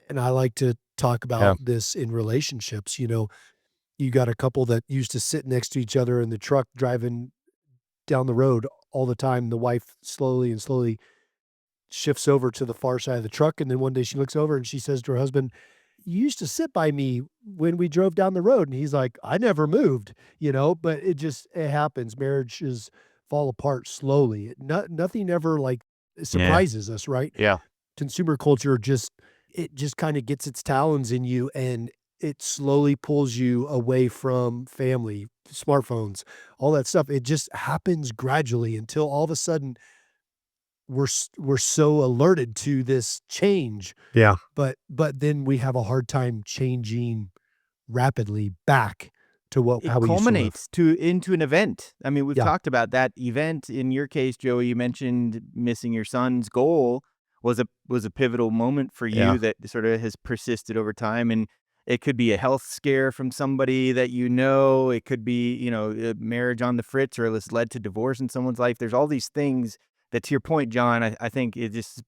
And I like to talk about this in relationships. You got a couple that used to sit next to each other in the truck driving down the road all the time. The wife slowly shifts over to the far side of the truck, and then one day she looks over and she says to her husband, "You used to sit by me when we drove down the road." And he's like, "I never moved," but it happens. Marriages fall apart slowly. Nothing ever surprises us, right? Yeah. Consumer culture just kind of gets its talons in you, and it slowly pulls you away from family, smartphones, all that stuff. It just happens gradually until all of a sudden we're so alerted to this change. Yeah. But then we have a hard time changing rapidly back to how we used to live. Culminates into an event. I mean, we've talked about that event. In your case, Joey, you mentioned missing your son's goal was a pivotal moment for you that sort of has persisted over time. And it could be a health scare from somebody that it could be, a marriage on the fritz, or it's led to divorce in someone's life. There's all these things that, to your point, John, I think it just,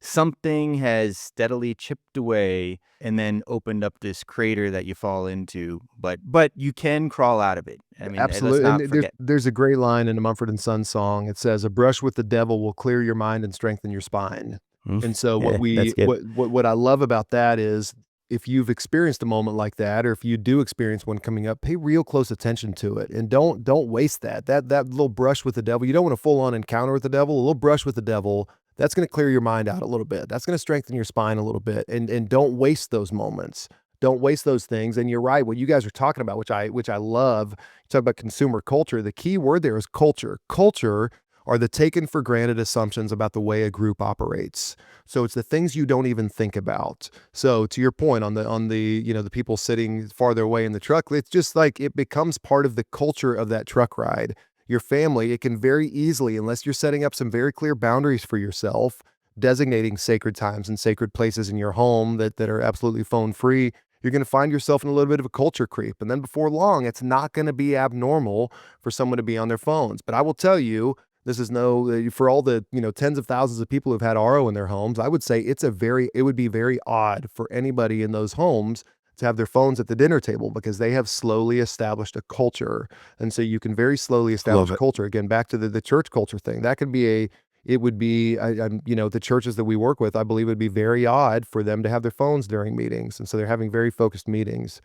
something has steadily chipped away and then opened up this crater that you fall into. But you can crawl out of it. I mean, absolutely. let's not And forget. there's a great line in a Mumford & Sons song. It says, "A brush with the devil will clear your mind and strengthen your spine." And so what I love about that is, if you've experienced a moment like that, or if you do experience one coming up, pay real close attention to it, and don't waste that little brush with the devil. You don't want a full-on encounter with the devil. A little brush with the devil, that's going to clear your mind out a little bit. That's going to strengthen your spine a little bit, and don't waste those moments. Don't waste those things. And you're right, what you guys are talking about, which I love. You talk about consumer culture. The key word there is culture. Culture are the taken for granted assumptions about the way a group operates. So it's the things you don't even think about. So to your point on the the people sitting farther away in the truck, it's just like it becomes part of the culture of that truck ride. Your family, it can very easily, unless you're setting up some very clear boundaries for yourself, designating sacred times and sacred places in your home that are absolutely phone free, you're going to find yourself in a little bit of a culture creep. And then before long, it's not going to be abnormal for someone to be on their phones. But I will tell you, this is for all the, tens of thousands of people who've had RO in their homes, I would say it would be very odd for anybody in those homes to have their phones at the dinner table, because they have slowly established a culture. And so you can very slowly establish a culture. Again, back to the church culture thing. That could be it would be, the churches that we work with, I believe it would be very odd for them to have their phones during meetings. And so they're having very focused meetings.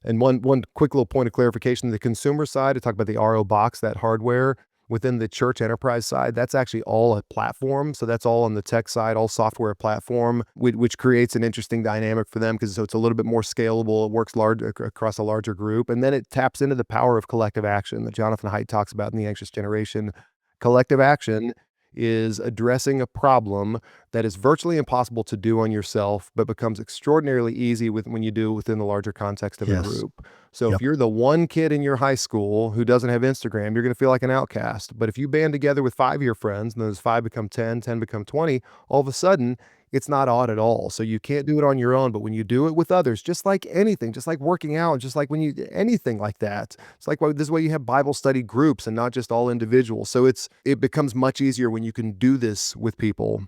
And one quick little point of clarification, the consumer side, to talk about the RO box, that hardware within the church enterprise side, that's actually all a platform. So that's all on the tech side, all software platform, which creates an interesting dynamic for them because it's a little bit more scalable. It works across a larger group. And then it taps into the power of collective action that Jonathan Haidt talks about in The Anxious Generation. Collective action is addressing a problem that is virtually impossible to do on yourself, but becomes extraordinarily easy when you do it within the larger context of a group. So if you're the one kid in your high school who doesn't have Instagram, you're going to feel like an outcast. But if you band together with 5 of your friends, and those 5 become 10, 10 become 20, all of a sudden, it's not odd at all. So you can't do it on your own, but when you do it with others, just like anything, just like working out, just like anything like that, it's like, this is why you have Bible study groups and not just all individuals. So it becomes much easier when you can do this with people.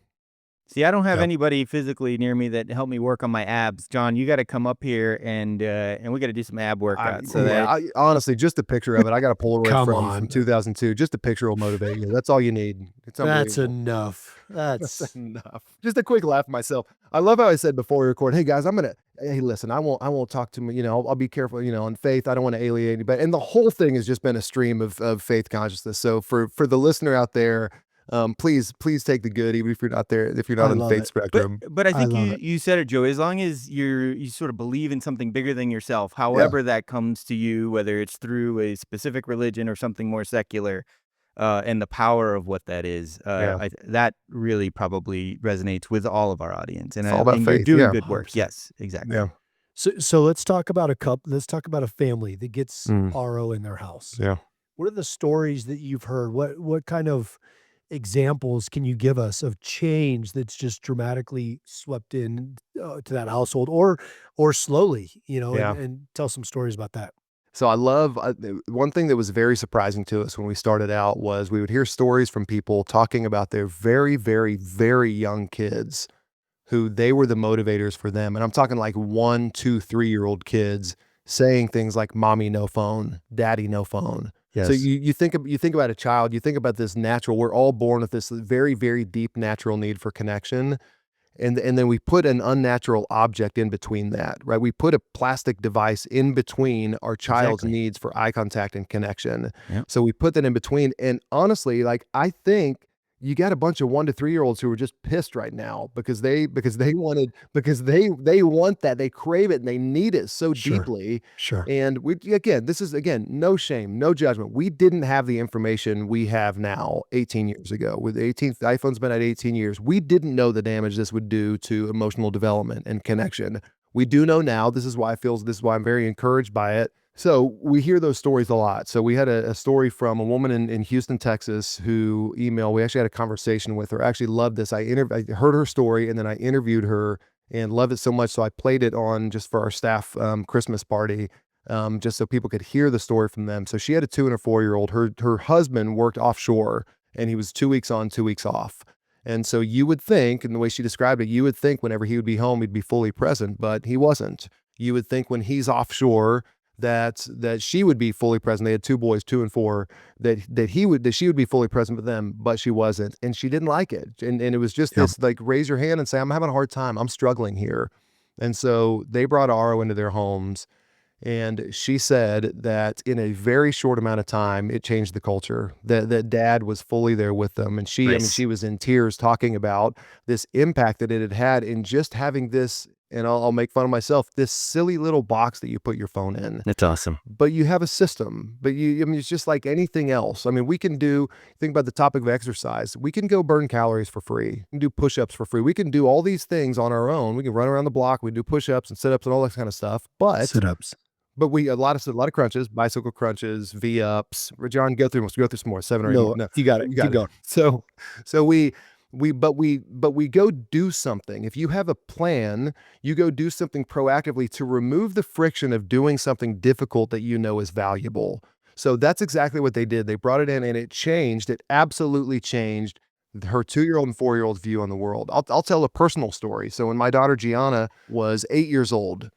See, I don't have anybody physically near me that help me work on my abs. John, you got to come up here and we got to do some ab workouts. Honestly, just a picture of it. I got a Polaroid Come from 2002. Just a picture will motivate you. That's all you need. It's That's unbelievable. enough. That's Enough. Just a quick laugh at myself. I love how I said before we record, hey guys, hey, listen, I won't talk to me, I'll be careful, on faith. I don't want to alienate anybody. And the whole thing has just been a stream of faith consciousness. So for the listener out there, please take the good, even if you're not there, if you're not on the faith spectrum. But I think you said it, Joe. As long as you sort of believe in something bigger than yourself, however that comes to you, whether it's through a specific religion or something more secular, and the power of what that is, that really probably resonates with all of our audience. And it's all about faith. You're doing good work. 100%. Yes, exactly. Yeah. So let's talk about Let's talk about a family that gets RO in their house. Yeah. What are the stories that you've heard? What kind of examples can you give us of change that's just dramatically swept in to that household, or slowly, and tell some stories about that. So I love one thing that was very surprising to us when we started out was we would hear stories from people talking about their very, very, very young kids who they were the motivators for them. And I'm talking like 1, 2, 3-year-old kids saying things like, "Mommy, no phone. Daddy, no phone." Yes. So you think about a child, you think about this natural, we're all born with this very, very deep natural need for connection. And then we put an unnatural object in between that, right? We put a plastic device in between our child's needs for eye contact and connection. Yep. So we put that in between. And honestly, I think you got a bunch of 1 to 3-year-olds who are just pissed right now because they want that, they crave it and they need it so deeply. Sure. And this is no shame, no judgment. We didn't have the information we have now 18 years ago. With the iPhone's been at 18 years. We didn't know the damage this would do to emotional development and connection. We do know now. This is why I'm very encouraged by it. So we hear those stories a lot. So we had a story from a woman in Houston, Texas, who emailed. We actually had a conversation with her. I actually loved this. I heard her story and then I interviewed her and loved it so much. So I played it on just for our staff Christmas party, just so people could hear the story from them. So she had a 2 and a 4-year-old. Her husband worked offshore and he was 2 weeks on, 2 weeks off. And so you would think, and the way she described it, you would think whenever he would be home, he'd be fully present, but he wasn't. You would think when he's offshore, that she would be fully present. They had 2 boys, 2 and 4, that she would be fully present with them, but she wasn't. And she didn't like it. And it was just this, like, raise your hand and say, I'm having a hard time. I'm struggling here. And so they brought RO into their homes. And she said that in a very short amount of time, it changed the culture, that dad was fully there with them. And she was in tears talking about this impact that it had had in just having this, and I'll make fun of myself, this silly little box that you put your phone in. That's awesome. But you have a system, it's just like anything else. I mean, think about the topic of exercise. We can go burn calories for free. We can do push-ups for free. We can do all these things on our own. We can run around the block. We do push-ups and sit-ups and all that kind of stuff. But Sit-ups. But a lot of crunches, bicycle crunches, V-ups. John, go through some more, 7 or 8. No, you got it. Keep going. So we go do something. If you have a plan, you go do something proactively to remove the friction of doing something difficult that you know is valuable. So that's exactly what they did. They brought it in and it absolutely changed her 2-year-old and 4-year-old view on the world. I'll tell a personal story. So when my daughter Gianna was 8 years old,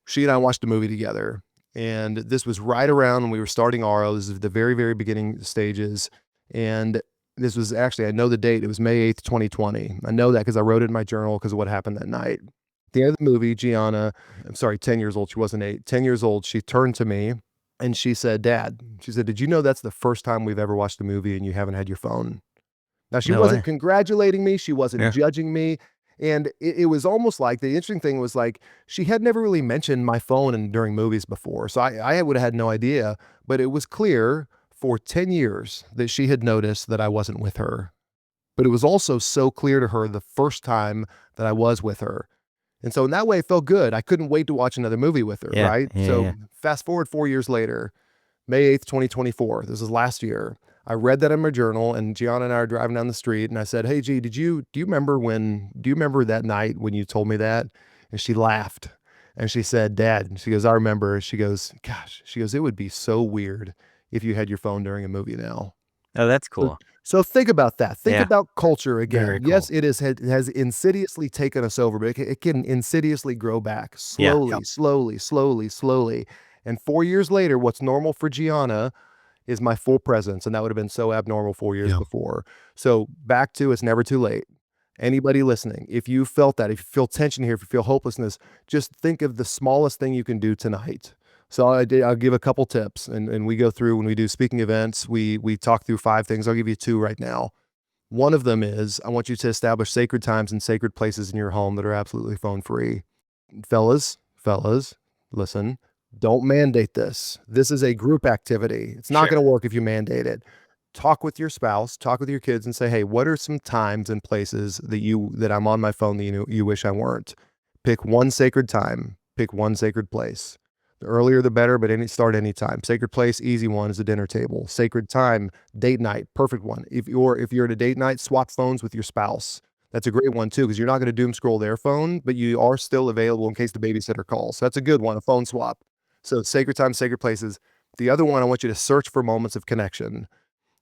she and I watched a movie together, and this was right around when we were starting RO. This is the very, very beginning stages. And This was actually, I know the date. It was May 8th, 2020. I know that because I wrote it in my journal because of what happened that night. At the end of the movie, Gianna, I'm sorry, 10 years old. She wasn't 8. 10 years old. She turned to me and she said, Dad, she said, did you know that's the first time we've ever watched a movie and you haven't had your phone? Now, she No wasn't way. congratulating me. She wasn't Yeah. judging me. And it was almost like, the interesting thing was like, she had never really mentioned my phone during movies before. So I would have had no idea, but it was clear for 10 years that she had noticed that I wasn't with her. But it was also so clear to her the first time that I was with her. And so in that way, it felt good. I couldn't wait to watch another movie with her, Yeah, right? yeah, So yeah. fast forward 4 years later, May 8th, 2024. This is last year. I read that in my journal, and Gianna and I are driving down the street, and I said, hey, G, do you remember that night when you told me that? And she laughed. And she said, Dad, she goes, I remember. She goes, gosh, she goes, it would be so weird if you had your phone during a movie now. Oh, that's So, cool. so think about that. Think Yeah. about culture again. Very Yes, cool. it has insidiously taken us over, but it can insidiously grow back Yeah. slowly. And 4 years later, what's normal for Gianna is my full presence, and that would have been so abnormal 4 years Yeah. before. So back to, it's never too late. Anybody listening, if you felt that, if you feel tension here, if you feel hopelessness, just think of the smallest thing you can do tonight. So I'll give a couple tips, and we go through, when we do speaking events, we talk through 5 things. I'll give you 2 right now. One of them is, I want you to establish sacred times and sacred places in your home that are absolutely phone free. Fellas, listen, don't mandate this. This is a group activity. It's not Sure. going to work if you mandate it. Talk with your spouse, talk with your kids, and say, hey, what are some times and places that I'm on my phone that you wish I weren't? Pick one sacred time, pick one sacred place. The earlier the better, but start anytime. Sacred place, easy one, is a dinner table. Sacred time, date night, perfect one. If you're at a date night, swap phones with your spouse. That's a great one too, because you're not going to doom scroll their phone, but you are still available in case the babysitter calls. So that's a good one, a phone swap. So sacred time, sacred places. The other one, I want you to search for moments of connection.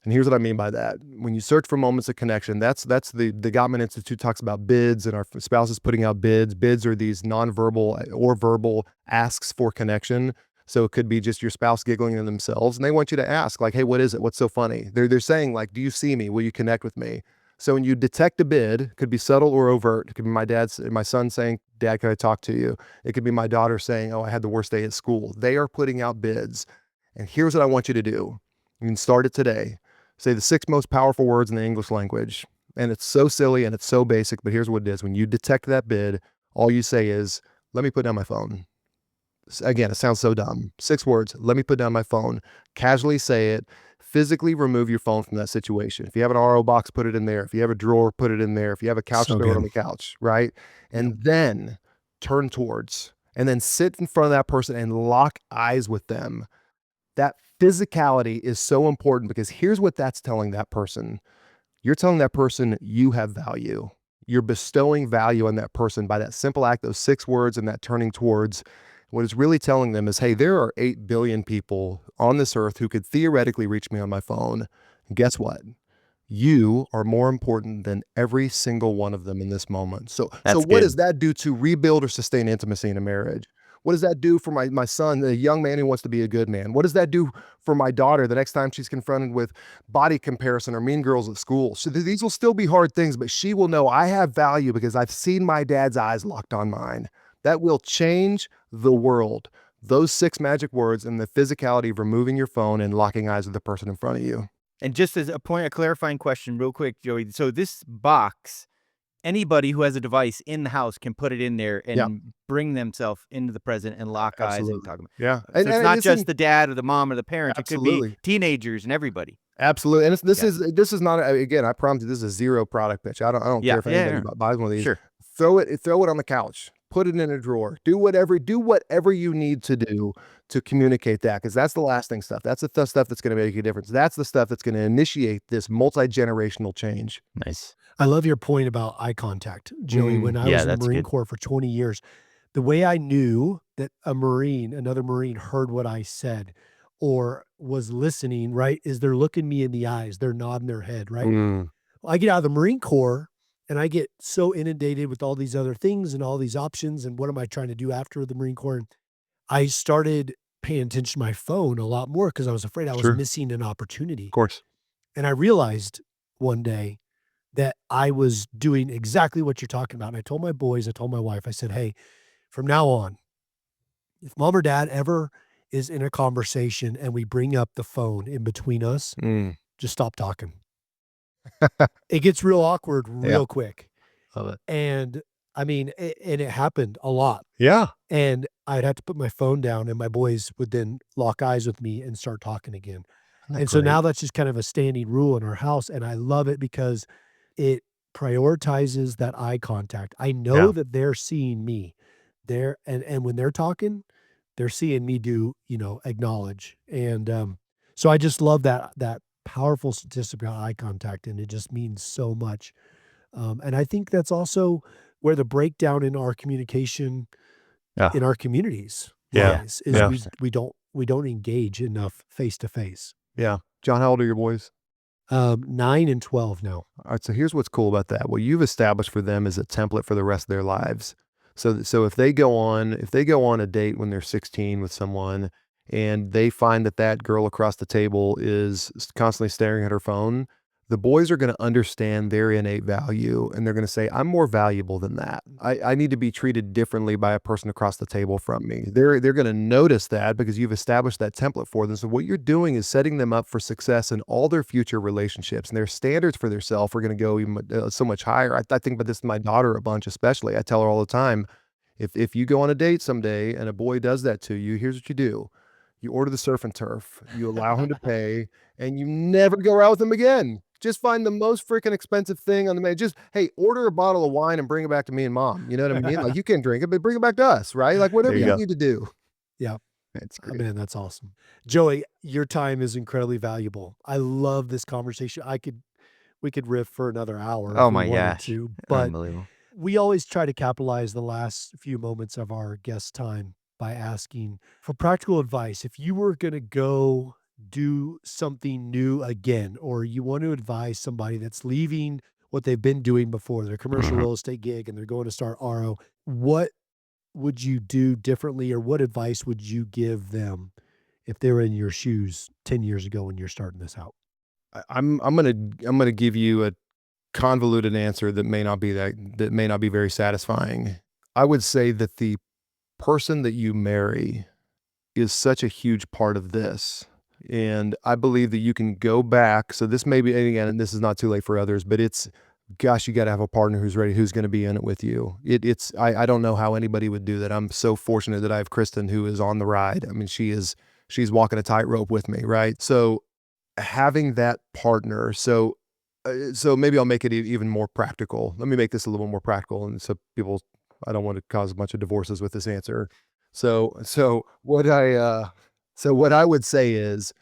And here's what I mean by that. When you search for moments of connection, that's the Gottman Institute talks about bids, and our spouses putting out bids. Bids are these nonverbal or verbal asks for connection. So it could be just your spouse giggling to themselves, and they want you to ask, like, hey, what is it? What's so funny? They're saying, like, do you see me? Will you connect with me? So when you detect a bid, it could be subtle or overt. It could be my son saying, Dad, can I talk to you? It could be my daughter saying, oh, I had the worst day at school. They are putting out bids. And here's what I want you to do. You can start it today. Say the 6 most powerful words in the English language. And it's so silly and it's so basic, but here's what it is. When you detect that bid, all you say is, let me put down my phone. Again, it sounds so dumb. 6 words, let me put down my phone. Casually say it. Physically remove your phone from that situation. If you have an RO box, put it in there. If you have a drawer, put it in there. If you have a couch, So throw it good. on the couch, right? And then turn towards, and then sit in front of that person and lock eyes with them. That physicality is so important, because here's what that's telling that person. You're telling that person you have value. You're bestowing value on that person by that simple act, those 6 words and that turning towards. What it's really telling them is, hey, there are 8 billion people on this earth who could theoretically reach me on my phone. And guess what? You are more important than every single one of them in this moment. So That's what good. does that do to rebuild or sustain intimacy in a marriage? What does that do for my son, the young man who wants to be a good man? What does that do for my daughter the next time she's confronted with body comparison or mean girls at school? So these will still be hard things, but she will know I have value because I've seen my dad's eyes locked on mine. That will change the world. Those 6 magic words and the physicality of removing your phone and locking eyes with the person in front of you. And just as a point, a clarifying question real quick, Joey. So this box, anybody who has a device in the house can put it in there and Yeah. bring themselves into the present and lock eyes and Absolutely. talk about. Yeah. So it's not just listen, the dad or the mom or the parents. It could Absolutely. be teenagers and everybody. Absolutely. And this Yeah. is not, again, I promise you, this is a 0 product pitch. I don't Yeah, care if yeah, anybody yeah. buys one of these. Sure. Throw it on the couch. Put it in a drawer. Do whatever you need to do to communicate that, because that's the lasting stuff. That's the stuff that's going to make a difference. That's the stuff that's going to initiate this multi-generational change. Nice. I love your point about eye contact, Joey. When I Yeah, was in the that's Marine good. Corps for 20 years, the way I knew that another Marine heard what I said or was listening, right, is they're looking me in the eyes. They're nodding their head, right? Mm. I get out of the Marine Corps and I get so inundated with all these other things and all these options. And what am I trying to do after the Marine Corps? And I started paying attention to my phone a lot more because I was afraid I was Sure. missing an opportunity. Of course. And I realized one day that I was doing exactly what you're talking about. And I told my boys, I told my wife, I said, hey, from now on, if mom or dad ever is in a conversation and we bring up the phone in between us, just stop talking. It gets real awkward real quick. Love it. And I mean, and it happened a lot. Yeah. And I'd have to put my phone down and my boys would then lock eyes with me and start talking again. And so now that's just kind of a standing rule in our house. And I love it because it prioritizes that eye contact. I know that they're seeing me there. And when they're talking, they're seeing me do, acknowledge. And so I just love that powerful statistic about eye contact. And it just means so much. And I think that's also where the breakdown in our communication in our communities lies, is we don't engage enough face to face. Yeah. John, how old are your boys? 9 and 12 now. All right. So here's what's cool about that. What you've established for them is a template for the rest of their lives. So if they go on a date when they're 16 with someone and they find that girl across the table is constantly staring at her phone, the boys are going to understand their innate value and they're going to say, I'm more valuable than that. I need to be treated differently by a person across the table from me. They're going to notice that because you've established that template for them. So what you're doing is setting them up for success in all their future relationships, and their standards for themselves are going to go even so much higher. I think about this with my daughter a bunch, especially. I tell her all the time, if you go on a date someday and a boy does that to you, here's what you do. You order the surf and turf, you allow him to pay, and you never go out with him again. Just find the most freaking expensive thing on the menu. Just, hey, order a bottle of wine and bring it back to me and mom. You know what I mean? Like, you can drink it, but bring it back to us, right? Like, whatever you need to do. Yeah. That's great. Man, that's awesome. Joey, your time is incredibly valuable. I love this conversation. We could riff for another hour. Oh if we my wanted gosh. to, but Unbelievable. we always try to capitalize the last few moments of our guest time by asking for practical advice. If you were going to go do something new again, or you want to advise somebody that's leaving what they've been doing before, their commercial real estate gig, and they're going to start RO, what would you do differently, or what advice would you give them if they were in your shoes 10 years ago when you're starting this out? I'm gonna give you a convoluted answer that may not be very satisfying. I would say that the person that you marry is such a huge part of this. And I believe that you can go back. So this may be, and again, and this is not too late for others, but it's, gosh, you got to have a partner who's ready, who's going to be in it with you. I don't know how anybody would do that. I'm so fortunate that I have Kristen, who is on the ride. I mean, she's walking a tightrope with me, right? So having that partner. So maybe I'll make it even more practical. Let me make this a little more practical. And so I don't want to cause a bunch of divorces with this answer. So what I would say is,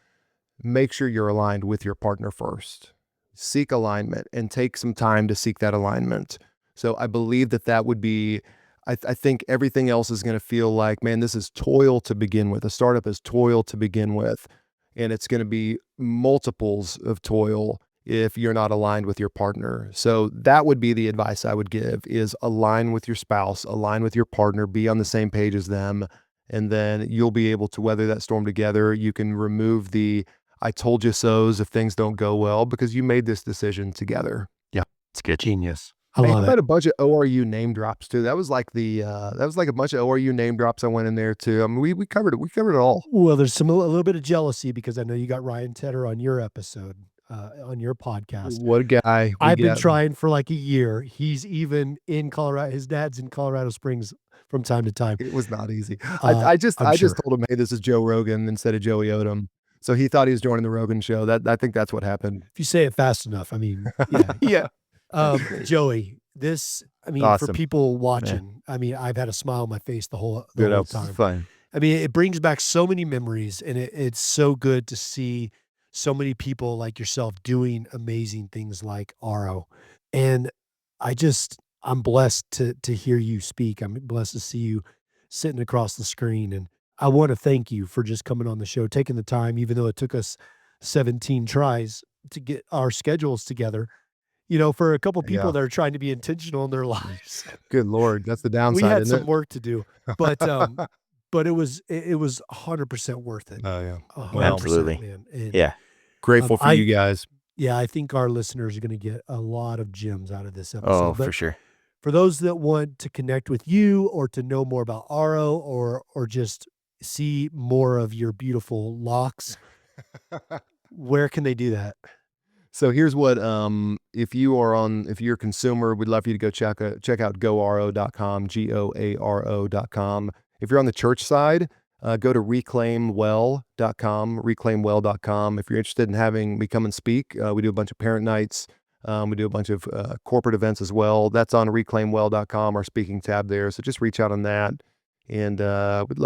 make sure you're aligned with your partner first. Seek alignment and take some time to seek that alignment. So I believe that would be, I think everything else is going to feel like, man, this is toil to begin with. A startup is toil to begin with. And it's going to be multiples of toil if you're not aligned with your partner. So that would be the advice I would give, is align with your spouse, align with your partner, be on the same page as them. And then you'll be able to weather that storm together. You can remove the I told you so's if things don't go well, because you made this decision together. Yeah, it's good. Genius. I Hey, love how it. about a bunch of ORU name drops too? That was like a bunch of ORU name drops I went in there too. I mean, we covered it. We covered it all. Well, there's a little bit of jealousy because I know you got Ryan Tedder on your episode, on your podcast. What a guy. I've been trying for like a year. He's even in Colorado. His dad's in Colorado Springs from time to time. It was not easy. I just told him, hey, this is Joe Rogan instead of Joey Odom. So he thought he was joining the Rogan show. I think that's what happened. If you say it fast enough, I mean, yeah. Yeah. Joey, for Awesome. people watching, I mean, I've had a smile on my face the whole It's time. fun. I mean, it brings back so many memories, and it's so good to see so many people like yourself doing amazing things like RO. And I'm blessed to hear you speak. I'm blessed to see you sitting across the screen. And I want to thank you for just coming on the show, taking the time, even though it took us 17 tries to get our schedules together. For a couple of people that are trying to be intentional in their lives. Good Lord. That's the downside. We had isn't some work to do, but it was 100% worth it. Oh yeah. 100%, Absolutely. man. And, Yeah. Grateful for you guys. Yeah, I think our listeners are going to get a lot of gems out of this episode. Oh, But for sure. for those that want to connect with you or to know more about Aro or just see more of your beautiful locks, where can they do that? So here's what if you're a consumer, we'd love for you to go check out goaro.com, GOARO.com. If you're on the church side, go to reclaimwell.com. If you're interested in having me come and speak, we do a bunch of parent nights. We do a bunch of corporate events as well. That's on reclaimwell.com, our speaking tab there. So just reach out on that, and we'd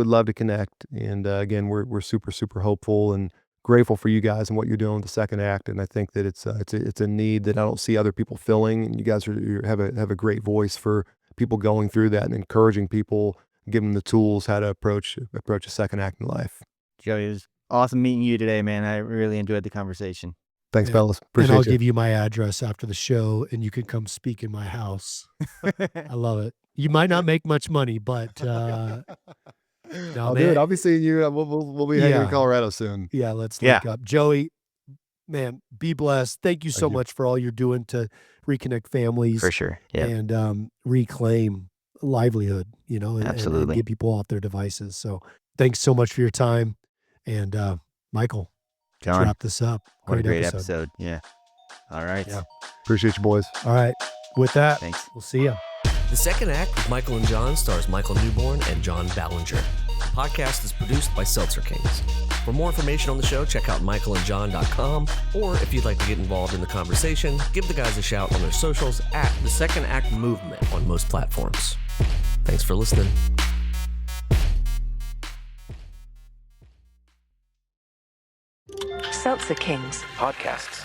love to connect. And again, we're super, super hopeful and grateful for you guys and what you're doing with the second act. And I think that it's a need that I don't see other people filling. And you guys have a great voice for people going through that and encouraging people, giving them the tools how to approach a second act in life. Joey, it was awesome meeting you today, man. I really enjoyed the conversation. Thanks, Yeah. fellas. And Appreciate I'll you. give you my address after the show, and you can come speak in my house. I love it. You might not make much money, but I'll do it. I'll be seeing you. We'll be hanging in Yeah. Colorado soon. yeah, let's Yeah. link up. Joey, man, be blessed. Thank you so you. much for all you're doing to reconnect families For sure. Yeah. and reclaim livelihood, and Absolutely. get people off their devices. So thanks so much for your time. And Michael, let's John, wrap this up. what a great episode. Yeah. All right. Yeah. Appreciate you, boys. All right. With that, Thanks. we'll see you. The Second Act with Michael and John stars Michael Newborn and John Ballinger. The podcast is produced by Seltzer Kings. For more information on the show, check out michaelandjohn.com, or if you'd like to get involved in the conversation, give the guys a shout on their socials at The Second Act Movement on most platforms. Thanks for listening. Seltzer Kings. Podcasts.